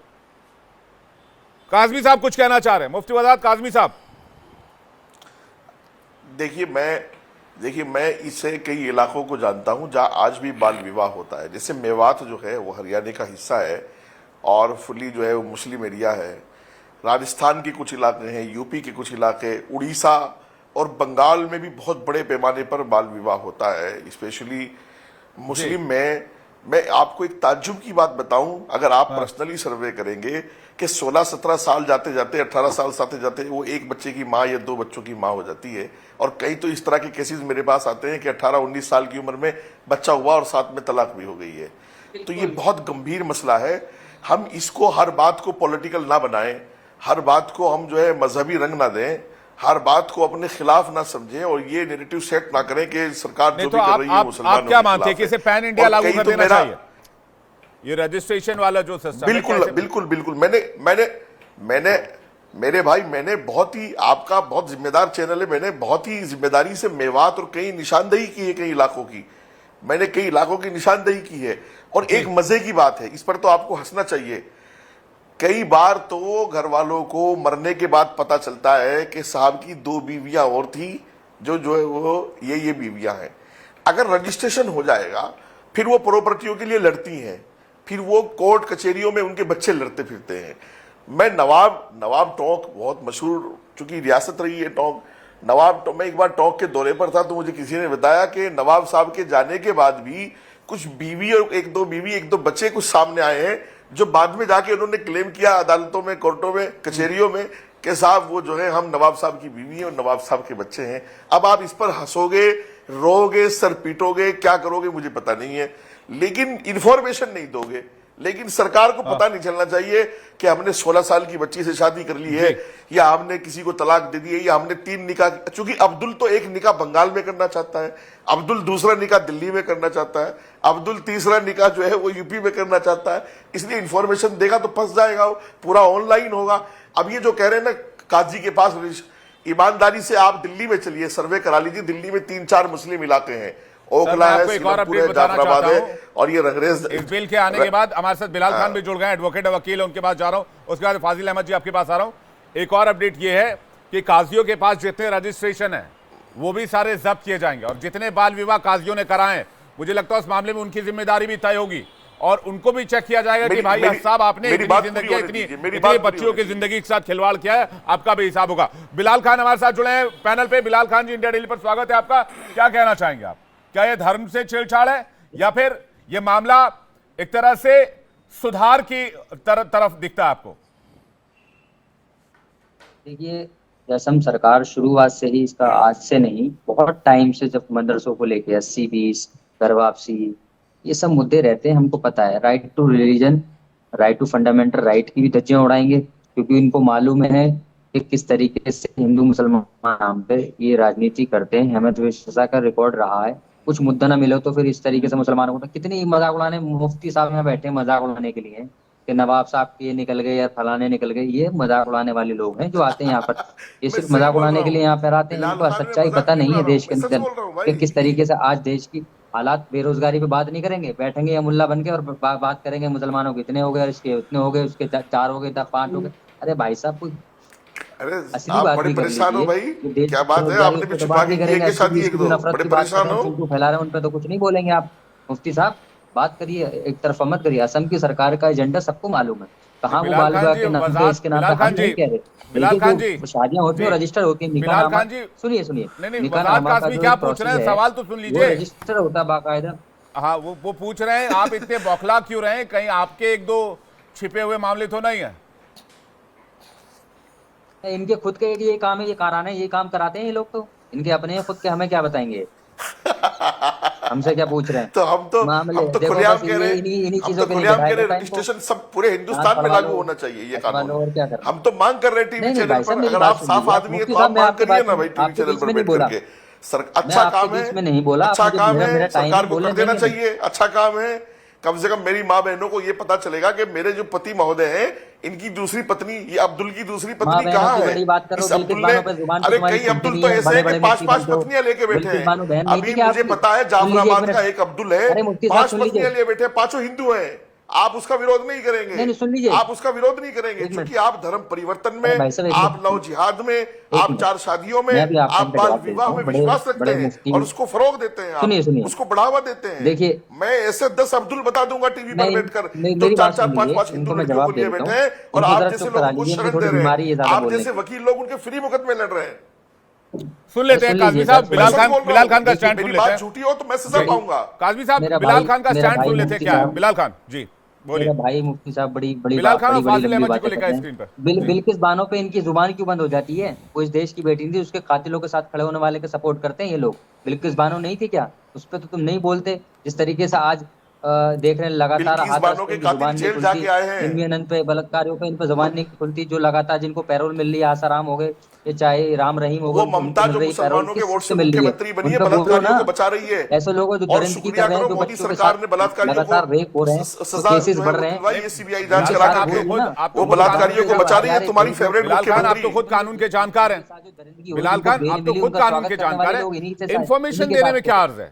काजमी साहब कुछ कहना चाह रहे हैं, मुफ्ती वजाद काजमी साहब। देखिए मैं इससे कई इलाकों को जानता हूं जहां आज भी बाल विवाह होता है। जैसे मेवात जो है वो हरियाणा का हिस्सा है और फुली जो है वो मुस्लिम एरिया है। राजस्थान के कुछ इलाके हैं, यूपी के कुछ इलाके, उड़ीसा और बंगाल में भी बहुत बड़े पैमाने पर बाल विवाह होता है, स्पेशली मुस्लिम में। मैं आपको एक ताज्जुब की बात बताऊं, अगर आप पर्सनली सर्वे करेंगे कि 16-17 साल जाते जाते 18 साल जाते जाते वो एक बच्चे की माँ या 2 बच्चों की माँ हो जाती है। और कई तो इस तरह के केसेस मेरे पास आते हैं कि 18-19 साल की उम्र में बच्चा हुआ और साथ में तलाक भी हो गई है। तो ये बहुत गंभीर मसला है। हम इसको हर बात को पॉलिटिकल ना बनाएं, हर बात को हम जो है मजहबी रंग ना दें, हर बात को अपने खिलाफ ना समझें और ये नैरेटिव सेट ना करें कि सरकार जो भी कर रही है मुसलमानों आप क्या मानते हैं कि इसे पैन इंडिया लागू कर देना चाहिए, ये रजिस्ट्रेशन वाला जो सिस्टम? बिल्कुल। मैंने मेरे भाई, मैंने बहुत ही, आपका बहुत जिम्मेदार चैनल है, मैंने बहुत ही जिम्मेदारी से मेवात और कई निशानदेही की है, कई इलाकों की मैंने कई इलाकों की निशानदेही की है। और एक मजे की बात है, इस पर तो आपको हंसना चाहिए, कई बार तो घर वालों को मरने के बाद पता चलता है कि साहब की 2 बीवियां और थी, जो है वो ये बीवियां हैं। अगर रजिस्ट्रेशन हो जाएगा फिर वो प्रॉपर्टियों के लिए लड़ती हैं, फिर वो कोर्ट कचहरियों में उनके बच्चे लड़ते फिरते हैं। मैं नवाब टोंक बहुत मशहूर, चूंकि रियासत रही है टोंक, मैं एक बार टोंक के दौरे पर था तो मुझे किसी ने बताया कि नवाब साहब के जाने के बाद भी कुछ बीवी और एक दो बच्चे कुछ सामने आए हैं जो बाद में जाके उन्होंने क्लेम किया अदालतों में, कोर्टों में, कचहरियों में कि साहब वो जो है हम नवाब साहब की बीवी और नवाब साहब के बच्चे हैं। अब आप इस पर हंसोगे, रोगे, सर पीटोगे, क्या करोगे मुझे पता नहीं है, लेकिन इंफॉर्मेशन नहीं दोगे। लेकिन सरकार को पता नहीं चलना चाहिए कि हमने 16 साल की बच्ची से शादी कर ली है या हमने किसी को तलाक दे दी है या हमने 3 निकाह, चूंकि अब्दुल तो एक निकाह बंगाल में करना चाहता है, अब्दुल दूसरा निकाह दिल्ली में करना चाहता है, अब्दुल तीसरा निकाह जो है वो यूपी में करना चाहता है, इसलिए इंफॉर्मेशन देगा तो फंस जाएगा, वो पूरा ऑनलाइन होगा। अब ये जो कह रहे हैं ना काजी के पास, ईमानदारी से आप दिल्ली में चलिए, सर्वे करा लीजिए, दिल्ली में 3-4 मुस्लिम इलाके हैं, ओखला है, सीलमपुर है, जाफराबाद है और ये रंगरेज। इस बिल के आने के बाद हमारे साथ बिलाल खान भी जुड़ गए, एडवोकेट वकील है, उनके पास जा रहा हूं, उसके बाद फाजिल अहमद जी आपके पास आ रहा हूं। एक और अपडेट ये है कि काजियों के पास जितने रजिस्ट्रेशन है वो भी सारे जब्त किए जाएंगे और जितने बाल विवाह काजियों ने कराए, मुझे लगता है उस मामले में उनकी जिम्मेदारी भी तय होगी और उनको भी चेक किया जाएगा कि भाई साहब आपने इतनी बच्चियों की जिंदगी के साथ खिलवाड़ किया है, आपका भी हिसाब होगा। बिलाल खान हमारे साथ जुड़े हैं पैनल पे। बिलाल खान जी, इंडिया डेली पर स्वागत है आपका। क्या कहना चाहेंगे आप, क्या ये धर्म से छेड़छाड़ है या फिर ये मामला एक तरह से सुधार की तरफ दिखता है आपको? देखिए, जैसे सरकार शुरुआत से ही, इसका आज से नहीं, बहुत टाइम से, जब मदरसों को लेके 80-20 घर वापसी, ये सब मुद्दे रहते हैं, हमको पता है। Right to religion right to fundamental right की भी धज्जियां उड़ाएंगे, क्योंकि इनको मालूम है कि किस तरीके से हिंदू मुसलमान नाम पे ये राजनीति करते हैं। हमें तो विश्वासा का रिकॉर्ड रहा है, कुछ मुद्दा ना मिले तो फिर इस तरीके से मुसलमानों को, तो कितनी मजाक उड़ाने, मुफ्ती साहब यहाँ बैठे हैं मजाक उड़ाने के लिए कि नवाब साहब ये निकल गए या फलाने निकल गए। ये मजाक उड़ाने वाले लोग हैं जो आते हैं यहाँ पर, ये सिर्फ मजाक उड़ाने के लिए यहाँ पर आते हैं। इनको सच्चाई पता नहीं है देश के अंदर कि किस तरीके से आज देश की हालात, बेरोजगारी पे बात नहीं करेंगे, बैठेंगे या मुल्ला बन के और बात करेंगे मुसलमानों के इतने हो गए, इसके उतने हो गए, उसके 4 हो गए, 5 हो गए। अरे भाई साहब, कोई अरे असली आप बात बड़े भी कर परेशान हो भाई, लीजिए। क्या बात है? आपने भी छुपा के किए के शादी एक दो, बड़े परेशान हो। जो फैला रहे हैं उन पे तो कुछ नहीं बोलेंगे आप। मुफ्ती साहब बात करिए, एक तरफा मत करिए। असम की सरकार का एजेंडा सबको मालूम है, कहाँ वो बाल विवाह के नाम पे, इसके नाम पे हम नहीं कह रहे। बिलाल खान जी, शादियां होती है, रजिस्टर होती है, बिलाल खान जी, सुनिए नहीं, वज़ाद काज़मी क्या पूछ रहे हैं, सवाल तो सुन लीजिए। रजिस्टर होता है बाकायदा। हाँ, वो पूछ रहे हैं आप इतने बौखला क्यों रहे हैं, कहीं आपके 1-2 छिपे हुए मामले तो नहीं है? इनके खुद के ये काम है, ये कराने, ये काम कराते हैं ये लोग, तो इनके अपने हैं खुद के, हमें क्या बताएंगे? हमसे क्या पूछ रहे हैं? तो हम तो खुलेआम कह रहे हैं, इन्हीं हम चीजों तो के खुलेआम कह रहे हैं रजिस्ट्रेशन सब पूरे हिंदुस्तान में लागू होना चाहिए ये कानून। और क्या कर, हम तो मांग कर रहे हैं टीवी चैनल पर, अगर आप साफ आदमी है तो आप मांग करिए ना भाई टीवी चैनल पर बैठ करके। अच्छा काम है, नहीं बोला, अच्छा काम है, सरकार को कर देना चाहिए, अच्छा काम है। कम से कम मेरी माँ बहनों को ये पता चलेगा कि मेरे जो पति महोदय हैं, इनकी दूसरी पत्नी, ये अब्दुल की दूसरी पत्नी कहाँ है? इस अब्दुल ने, अरे कई अब्दुल तो ऐसे हैं कि 5-5 पत्नियां लेके बैठे हैं। अभी मुझे पता है जाफराबाद का एक अब्दुल है, 5 पत्नियां लिए बैठे, 5 हिंदू हैं। आप उसका विरोध नहीं करेंगे, नहीं सुन लीजिए, आप उसका विरोध नहीं करेंगे क्योंकि आप धर्म परिवर्तन में, आप लव जिहाद में, आप 4 शादियों में, आप बाल विवाह में विश्वास रखते हैं और उसको फरोग देते हैं, आप उसको बढ़ावा देते हैं। देखिए, मैं ऐसे 10 अब्दुल बता दूंगा टीवी पर बैठकर जो 4-4, 5-5 हिंदू लड़कियों को लिए बैठे हैं और आप जैसे लोगों को शरण दे रहे हैं, आप जैसे वकील लोग उनके फ्री मुकदमे लड़ रहे हैं। सुन लेते हैं काज़मी साहब, बिलाल खान का स्टैंड सुन लेते हैं। झूठी हो तो मैं सजा पाऊंगा। काज़मी साहब, बिलाल खान का स्टैंड सुन लेते हैं क्या है। बिलाल खान जी बोलिए। भाई मुफ्ती साहब बड़ी बिलाल खान फाजिल अहमद जी को लेकर स्क्रीन पर। बिल्किस बानो पे इनकी जुबान क्यों बंद हो जाती है? वो इस देश की बेटी थी, उसके कातिलों के साथ खड़े होने वाले के सपोर्ट करते हैं ये लोग। बिल्किस बानो नहीं थी क्या? उस पर तो तुम नहीं बोलते। जिस तरीके से आज देख रहे हैं लगातार इंडियन पे बलात्कारियों पे इन पर जुबान नहीं खुलती, जो लगातार जिनको पैरोल मिल रही है, आसाराम हो गए, ये चाहे राम रहीम हो गए, ममता जो मुसलमानों के वोट से मुख्यमंत्री बनी है, बलात्कारियों को बचा रही है। ऐसे लोग जो दरिंदगी कर रहे हैं, जो बच्चों के साथ लगातार रेप हो रहे हैं, केसेस बढ़ रहे हैं, ये सीबीआई जांच करा के वो बलात्कारियों को बचा रही है। तुम्हारी फेवरेट मुख्यमंत्री, आप तो खुद कानून के जानकार हैं बिलाल खान, आप तो खुद कानून के जानकार हैं, इंफॉर्मेशन देने में क्या अर्ज है?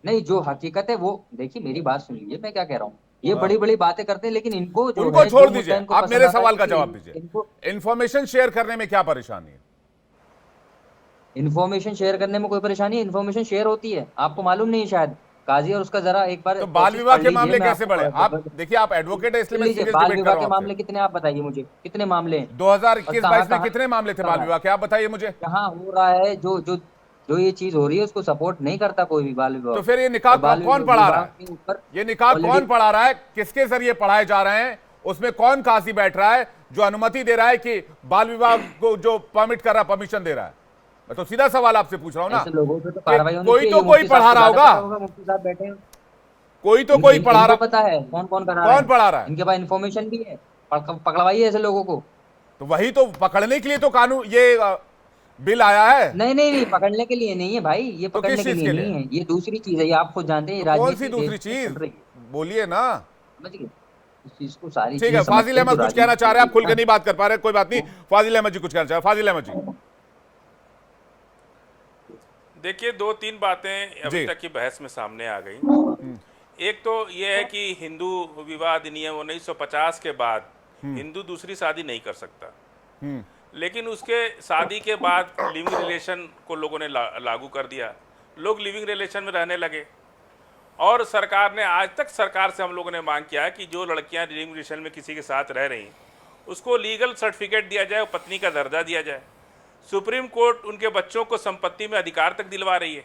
नहीं, जो हकीकत है वो देखिए, मेरी बात सुन लीजिए, मैं क्या कह रहा हूँ। ये बड़ी बड़ी बातें करते हैं, लेकिन इनको छोड़ दीजिए, आप मेरे सवाल का जवाब दीजिए। इन्फॉर्मेशन शेयर करने में क्या परेशानी है? इन्फॉर्मेशन शेयर करने में कोई परेशानी है? इन्फॉर्मेशन शेयर होती है, आपको मालूम नहीं शायद। काजी और उसका जरा एक बार तो बाल विवाह के मामले कैसे बढ़े? आप देखिए, आप एडवोकेट है, इसलिए मैं सीरियस बाल डिबेट कर विवाह रहा के हूं मामले कितने, आप बताइए मुझे, कितने मामले हैं 2021-22 में? कितने मामले थे बाल विवाह के, आप बताइए मुझे। कहाँ हो रहा है? जो ये चीज हो रही है उसको सपोर्ट नहीं करता कोई भी बाल विवाह। तो फिर ये निकाह कौन पढ़ा रहा है? ये निकाह कौन पढ़ा रहा है? किसके जरिए पढ़ाए जा रहे हैं? उसमें कौन काजी बैठ रहा है जो अनुमति दे रहा है कि बाल विवाह को जो परमिट कर रहा है, परमिशन दे रहा है? मैं तो सीधा सवाल आपसे पूछ रहा हूँ ना। कोई तो कोई पढ़ा रहा होगा, कोई तो कोई पढ़ा रहा, पता है कौन कौन पढ़ा रहा है? कौन पढ़ा रहा है? इनके पास इन्फॉर्मेशन भी है, पकड़वाइए ऐसे लोगों को। तो वही तो पकड़ने के लिए तो कानून, ये बिल आया है। नहीं, पकड़ने के लिए नहीं है भाई, ये पकड़ने के लिए नहीं है, ये दूसरी चीज है, ये आप खुद जानते हैं। कौन सी दूसरी चीज बोलिए ना? समझ गए इस चीज को सारी। ठीक है, फाजिल अहमद कुछ कहना चाह रहे हैं, आप खुल के नहीं बात कर पा रहे, कोई बात नहीं। फाजिल अहमद जी कुछ कहना चाह रहे हैं। फाजिल अहमद जी देखिए, 2-3 बातें अभी तक की बहस में सामने आ गई। एक तो ये है कि हिंदू विवाह अधिनियम 1950 के बाद हिंदू दूसरी शादी नहीं कर सकता, लेकिन उसके शादी के बाद लिविंग रिलेशन को लोगों ने लागू कर दिया। लोग लिविंग रिलेशन में रहने लगे और सरकार ने, आज तक सरकार से हम लोगों ने मांग किया है कि जो लड़कियां लिविंग रिलेशन में किसी के साथ रह रही उसको लीगल सर्टिफिकेट दिया जाए, पत्नी का दर्जा दिया जाए। सुप्रीम कोर्ट उनके बच्चों को संपत्ति में अधिकार तक दिलवा रही है,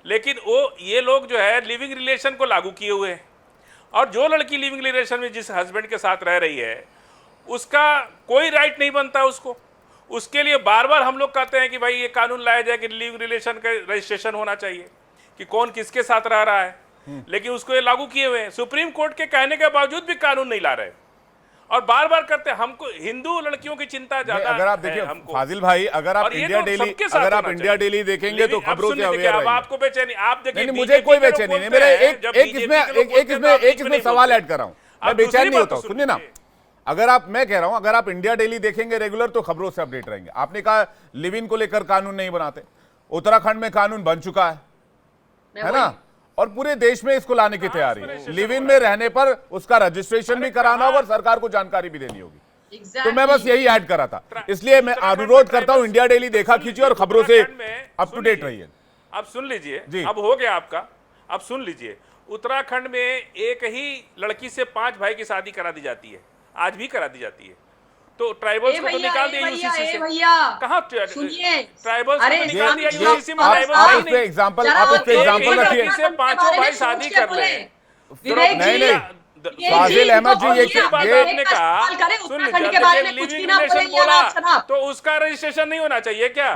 लेकिन ये लोग जो है लिविंग रिलेशन को लागू किए हुए हैं। और जो लड़की लिविंग रिलेशन में जिस हस्बैंड के साथ रह रही है उसका कोई राइट नहीं बनता उसको। उसके लिए बार बार हम लोग कहते हैं कि भाई ये कानून लाया जाए कि लिविंग रिलेशन का रजिस्ट्रेशन होना चाहिए। कि कौन किसके साथ रह रहा है, लेकिन उसको ये लागू किए हुए हैं। सुप्रीम कोर्ट के कहने के बावजूद भी कानून नहीं ला रहे और बार बार करते हैं। हमको हिंदू लड़कियों की चिंता ज्यादा। अगर आप देखिए फाजिल भाई, अगर आप इंडिया डेली देखेंगे तो खबरों से अवेयर अब आपको बेचैनी, आप देखिए मुझे कोई बेचैनी नहीं। मेरे एक इसमें सवाल ऐड कर रहा हूं, मैं बेचैन नहीं होता हूं। सुनिए ना, अगर आप, मैं कह रहा हूं अगर आप इंडिया डेली देखेंगे रेगुलर तो खबरों से अपडेट रहेंगे। आपने कहा लिव इन को लेकर कानून नहीं बनाते, उत्तराखंड में कानून बन चुका है ना, और पूरे देश में इसको लाने की तैयारी है। लिव इन में रहने पर उसका रजिस्ट्रेशन भी कराना होगा और सरकार को जानकारी भी देनी होगी। तो मैं बस यही ऐड कर रहा था, इसलिए मैं अनुरोध करता हूं इंडिया डेली देखा कीजिए और खबरों से अप टू डेट रहिए। अब सुन लीजिए, अब हो गया आपका, अब सुन लीजिए। उत्तराखंड में एक ही लड़की से 5 भाई की शादी करा दी जाती है, आज भी करा दी जाती है। तो ट्राइबल्स को तो निकाल दिया यूसीसी से। कहाँ ट्राइबल्स को निकाल दिया यूसीसी में? आप उस पे एग्जांपल रखिए। से 5 भाई शादी कर ले। नहीं फाजिल अहमद जी, ये कहा, सुन लीजिए, बोला तो उसका रजिस्ट्रेशन नहीं होना चाहिए क्या?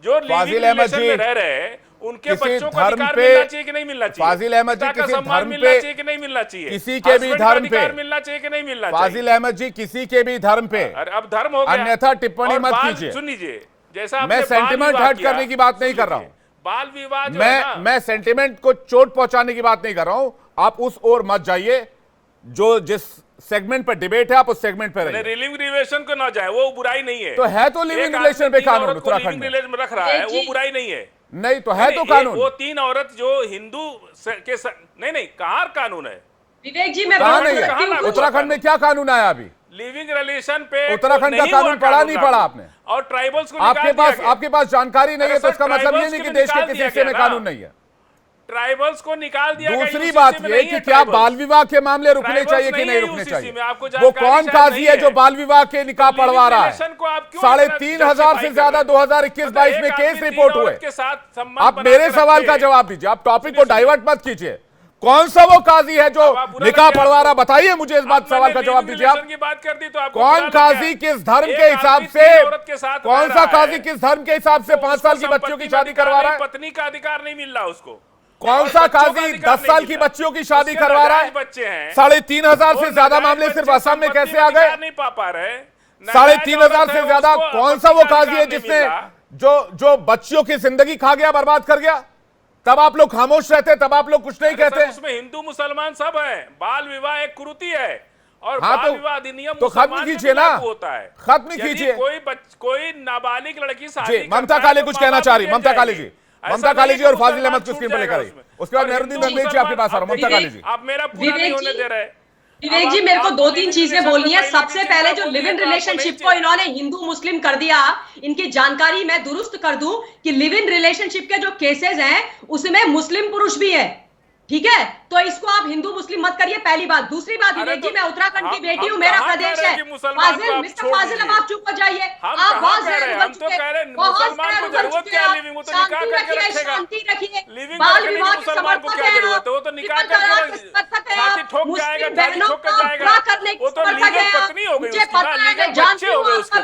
जो फाजिल अहमद जी रह रहे उनके बच्चों को धर्म अधिकार पे मिलना चाहिए कि नहीं मिलना चाहिए? फाजिल अहमद जी किसी धर्म मिलना पे, चाहिए कि नहीं मिलना चाहिए? किसी के भी धर्म पे मिलना चाहिए कि नहीं मिलना चाहिए? फाजिल अहमद जी किसी के भी धर्म पे, अरे अब धर्म हो गया, अन्यथा टिप्पणी मत कीजिए। सुन लीजिए, जैसा मैं सेंटिमेंट हर्ट करने की बात नहीं कर रहा हूं, बाल विवाह मैं सेंटिमेंट को चोट पहुंचाने की बात नहीं कर रहा हूं। आप उस ओर मत जाइए, जो जिस सेगमेंट पर डिबेट है आप उस सेगमेंट पर रहिए। लिविंग रिलेशन को ना जाए, वो बुराई नहीं है। तो है तो लिविंग रिलेशन पे कानून उत्तराखंड में रख रहा है, वो बुराई नहीं है। नहीं तो है तो कानून। वो 3 औरत जो हिंदू के नहीं कहाँ कानून है विवेक जी? मैं कहाँ नहीं है? उत्तराखंड में क्या कानून आया अभी? लिविंग रिलेशन पे उत्तराखंड का कानून पढ़ा नहीं पढ़ा आपने? और ट्राइबल्स को आपके पास जानकारी नहीं है तो इसका मतलब ये नहीं कि देश के किसी हिस्से में कानून नहीं है। ट्राइबल्स को निकाल दिया। दूसरी बात ये कि क्या बाल विवाह के मामले रुकने चाहिए कि नहीं रुकने चाहिए? वो कौन काजी है जो बाल विवाह के निकाह पढ़वा रहा है? 3,500 से ज्यादा 2021-22 में केस रिपोर्ट हुए। आप मेरे सवाल का जवाब दीजिए, आप टॉपिक को डाइवर्ट मत कीजिए। कौन सा वो काजी है जो निकाह पढ़वा रहा? बताइए मुझे, इस बात सवाल का जवाब दीजिए आप। कौन काजी किस धर्म के हिसाब से, कौन सा काजी किस धर्म के हिसाब से 5 साल की बच्चियों की शादी करवा रहा है? पत्नी का अधिकार नहीं मिल रहा उसको। कौन सा काजी 10 साल की बच्चियों की शादी करवा रहा है? बच्चे हैं 3,500 से ज्यादा मामले सिर्फ असम में कैसे आ गए? नहीं पा रहे 3,500 से ज्यादा। कौन सा वो काजी है जिसने जो बच्चियों की जिंदगी खा गया, बर्बाद कर गया? तब आप लोग खामोश रहते, तब आप लोग कुछ नहीं कहते। उसमें हिंदू मुसलमान सब है। बाल विवाह एक कुरीति है और हाँ, बाल विवाह अधिनियम तो खत्म कीजिए ना, होता है। खत्म कीजिए। कोई नाबालिग लड़की शादी ममता काली कुछ कहना चाह रही, ममता काली जी और फाजिल अहमद को स्क्रीन पर लेकर आई। उसके बाद मेहरुद्दीन रंगीला जी आपके पास आ रहा हूं। ममता काली जी, आप मेरा पूरा नहीं होने दे रहे। विवेक जी, मेरे को 2-3 चीजें बोलनी है। सबसे पहले जो लिव इन रिलेशनशिप को इन्होंने हिंदू मुस्लिम कर दिया, इनकी जानकारी मैं दुरुस्त कर दूं कि लिव इन रिलेशनशिप के जो केसेस हैं उसमें मुस्लिम पुरुष भी है, ठीक है? तो इसको आप हिंदू मुस्लिम मत करिए, पहली बात। दूसरी बात, विवेक जी, मैं उत्तराखंड की बेटी हूँ, मेरा प्रदेश है। फाजिल, मिस्टर फाजिल, अब आप चुप हो जाइए। आप बहुत शांति रखिए। बाल विवाह के समर्थक हैं आप, वो तो निकाह करके ठोक जाएगा, ठोक कर जाएगा, वो तो लीगल पत्नी हो गई उसकी ना, लीगल बच्चे हो गए उसके।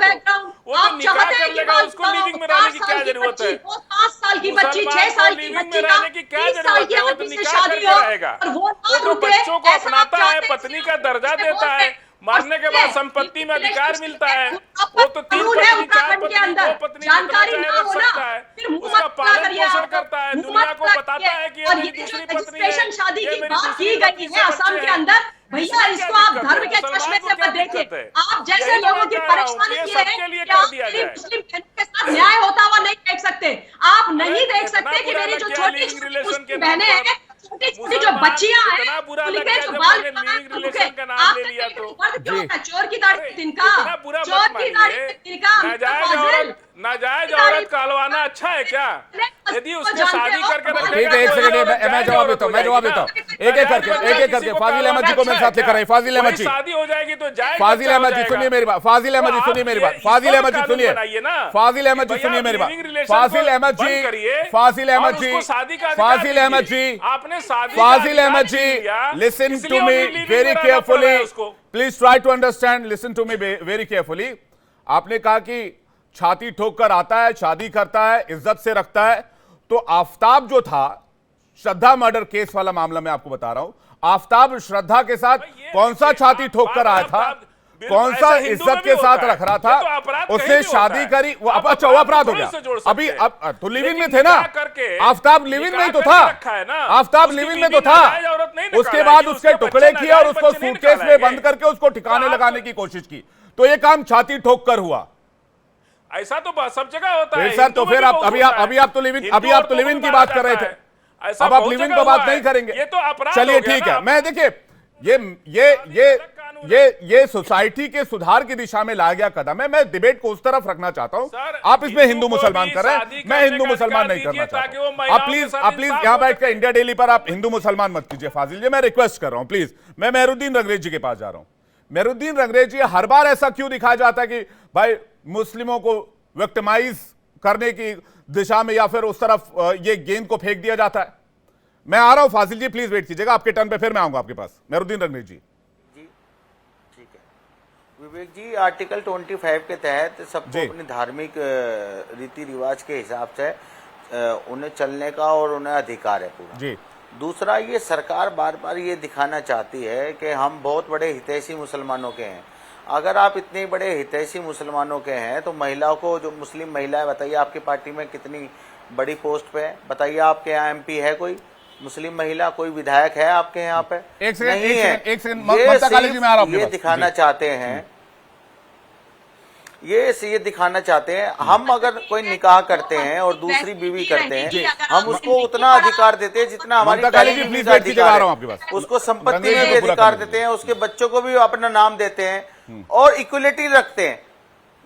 वो तो निकाह कर लेगा, उसको लिविंग में रहने की क्या जरूरत है? 5 साल की बच्ची, 6 साल की बच्ची का 30 साल की बच्ची से शादी हो और वो तो बच्चों को अपनाता है, पत्नी का दर्जा देता है, मारने के बाद संपत्ति में अधिकार मिलता है। वो तो 3 पत्नी 4 पत्नी 2 पत्नी जानकारी ना हो ना, फिर उसका पालन पोषण करता है, दुनिया को बताता है कि ये मेरी दूसरी पत्नी है, शादी की बात की गई है असम के अंदर। भैया, इसको आप धर्म के चश्मे से मत देखिए। आप जैसे लोगों की परेशानी ये है कि आप मेरी मुस्लिम बहनों के साथ न्याय होता हुआ नहीं देख सकते। आप नहीं देख सकते कि मेरी जो छोटी मुस्लिम बहनें हैं, छोटी जो बच्चियां हैं, उनके जो बाल चोर की दाढ़ी तिनका, चोर की दाढ़ी तिनका, नाजायज औरत कहलवाना अच्छा है क्या? यदि उसको शादी करके ठीक है, एक सेकंड, मैं जवाब देता हूँ। एक एक करके फाजिल अहमद जी को मेरे साथ लेकर आए। फाजिल अहमद जी, शादी हो जाएगी तो फाजिल अहमद जी सुनिए मेरी बात। फाजिल अहमद जी सुनिए मेरी बात। फाजिल अहमद जी सुनिए, फाजिल अहमद जी सुनिए मेरी बात। फाजिल अहमद जी, फाजिल अहमद जी, फाजिल अहमद जी, आपने शादी, Fazil Ahmad ji, listen to me very carefully, please try to understand, listen to me very carefully. आपने कहा कि छाती ठोक कर आता है, शादी करता है, इज्जत से रखता है। तो आफताब जो था श्रद्धा मर्डर केस वाला मामला मैं आपको बता रहा हूं, आफताब श्रद्धा के साथ कौन सा छाती ठोक कर आया था, कौन सा इज्जत के साथ रख रहा था, उसने शादी करी, वो अच्छा वो अपराध हो गया। अभी अब तो लिव इन में थे ना, आफताब लिव इन में ही तो था, आफताब लिव इन में तो था। उसके बाद उसके टुकड़े किए और उसको सूटकेस में बंद करके उसको ठिकाने लगाने की कोशिश की, तो ये काम छाती ठोक कर हुआ। ऐसा तो सब जगह होता है सर। तो फिर आप अभी आप तो लिव इन की बात कर रहे थे, अब आप लिव इन पर बात नहीं करेंगे। ये तो अपराध चलिए ठीक है। मैं देखिए ये सोसाइटी के सुधार की दिशा में लाया गया कदम है। मैं डिबेट को उस तरफ रखना चाहता हूं। आप इसमें हिंदू मुसलमान कर रहे हैं, मैं हिंदू मुसलमान नहीं करना चाहता हूं। आप प्लीज यहां बैठकर इंडिया डेली पर आप हिंदू मुसलमान मत कीजिए फाजिल जी, मैं रिक्वेस्ट कर रहा हूं प्लीज। मैं मेहरुद्दीन रंगरेज जी के पास जा रहा हूं। मेहरुद्दीन रंगरेज जी, हर बार ऐसा क्यों दिखाया जाता है कि भाई मुस्लिमों को विक्टिमाइज करने की दिशा में या फिर उस तरफ ये गेंद को फेंक दिया जाता है? मैं आ रहा हूं फाजिल जी, प्लीज वेट कीजिएगा, आपके टर्न पे फिर मैं आऊंगा आपके पास। मेहरुद्दीन रंगरेज जी। ठीक है विवेक जी, आर्टिकल 25 के तहत सबको अपनी धार्मिक रीति रिवाज के हिसाब से उन्हें चलने का और उन्हें अधिकार है पूरा जी। दूसरा, ये सरकार बार बार ये दिखाना चाहती है कि हम बहुत बड़े हितैषी मुसलमानों के हैं। अगर आप इतने बड़े हितैषी मुसलमानों के हैं तो महिलाओं को, जो मुस्लिम महिलाएं, बताइए आपकी पार्टी में कितनी बड़ी पोस्ट पे है? बताइए आपके यहाँ MP है कोई मुस्लिम महिला, कोई विधायक है आपके यहाँ पे? एक सेकंड, ये दिखाना चाहते हैं, ये दिखाना चाहते हैं हम अगर कोई निकाह करते हैं और दूसरी बीवी करते हैं, हम उसको उतना अधिकार देते हैं जितना हमारी अधिकार है, उसको संपत्ति में भी अधिकार देते हैं, उसके बच्चों को भी अपना नाम देते हैं और इक्वलिटी रखते हैं।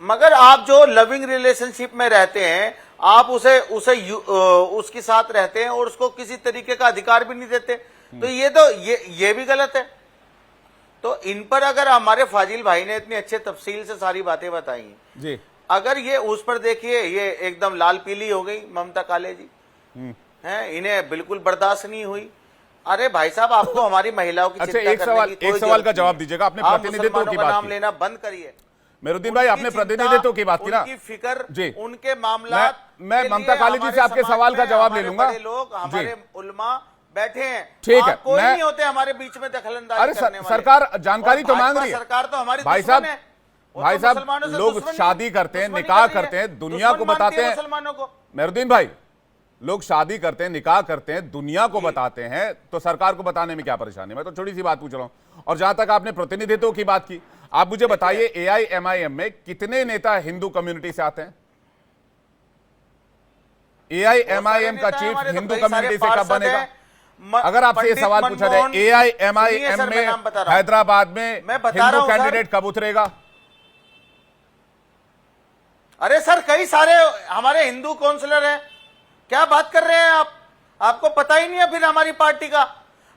मगर आप जो लविंग रिलेशनशिप में रहते हैं, आप उसे उसके साथ रहते हैं और उसको किसी तरीके का अधिकार भी नहीं देते, तो ये भी गलत है। तो इन पर अगर हमारे फाजिल भाई ने इतनी अच्छे तफसील से सारी बातें बताई जी, अगर ये उस पर देखिए, ये एकदम लाल पीली हो गई ममता काले जी हैं, इन्हें बिल्कुल बर्दाश्त नहीं हुई। अरे भाई साहब, आपको हमारी महिलाओं की चिंता करने की एक सवाल का जवाब दीजिएगा। आपने प्रतिनिधित्व की बात नाम लेना बंद करिए। मेहरुद्दीन भाई, आपने प्रतिनिधित्व की बात की ना, उनकी फिक्र जी, उनके मामला। मैं ममता काली जी से आपके सवाल का जवाब ले लूंगा। लोग हमारे उलमा बैठे हैं, ठीक है, कोई नहीं होते हमारे बीच में दखलंदाजी करने वाले। सरकार जानकारी तो मांग रही है, सरकार तो हमारी भाई साहब, लोग शादी करते हैं, निकाह करते हैं, दुनिया को बताते हैं मुसलमानों को। मेहरुद्दीन भाई, लोग शादी करते हैं, निकाह करते हैं, दुनिया को बताते हैं, तो सरकार को बताने में क्या परेशानी? मैं तो छोटी सी बात पूछ रहा हूं। और जहां तक आपने प्रतिनिधित्व की बात की, आप मुझे बताइए AIMIM में कितने नेता हिंदू कम्युनिटी से आते हैं? AIMIM का चीफ हिंदू कम्युनिटी से कब बनेगा? अगर आपसे ये सवाल पूछा जाए, AIMIM में हैदराबाद में हिंदू कैंडिडेट कब उतरेगा? अरे सर, कई सारे हमारे हिंदू काउंसलर हैं, क्या बात कर रहे हैं आप? आपको पता ही नहीं है फिर हमारी पार्टी का।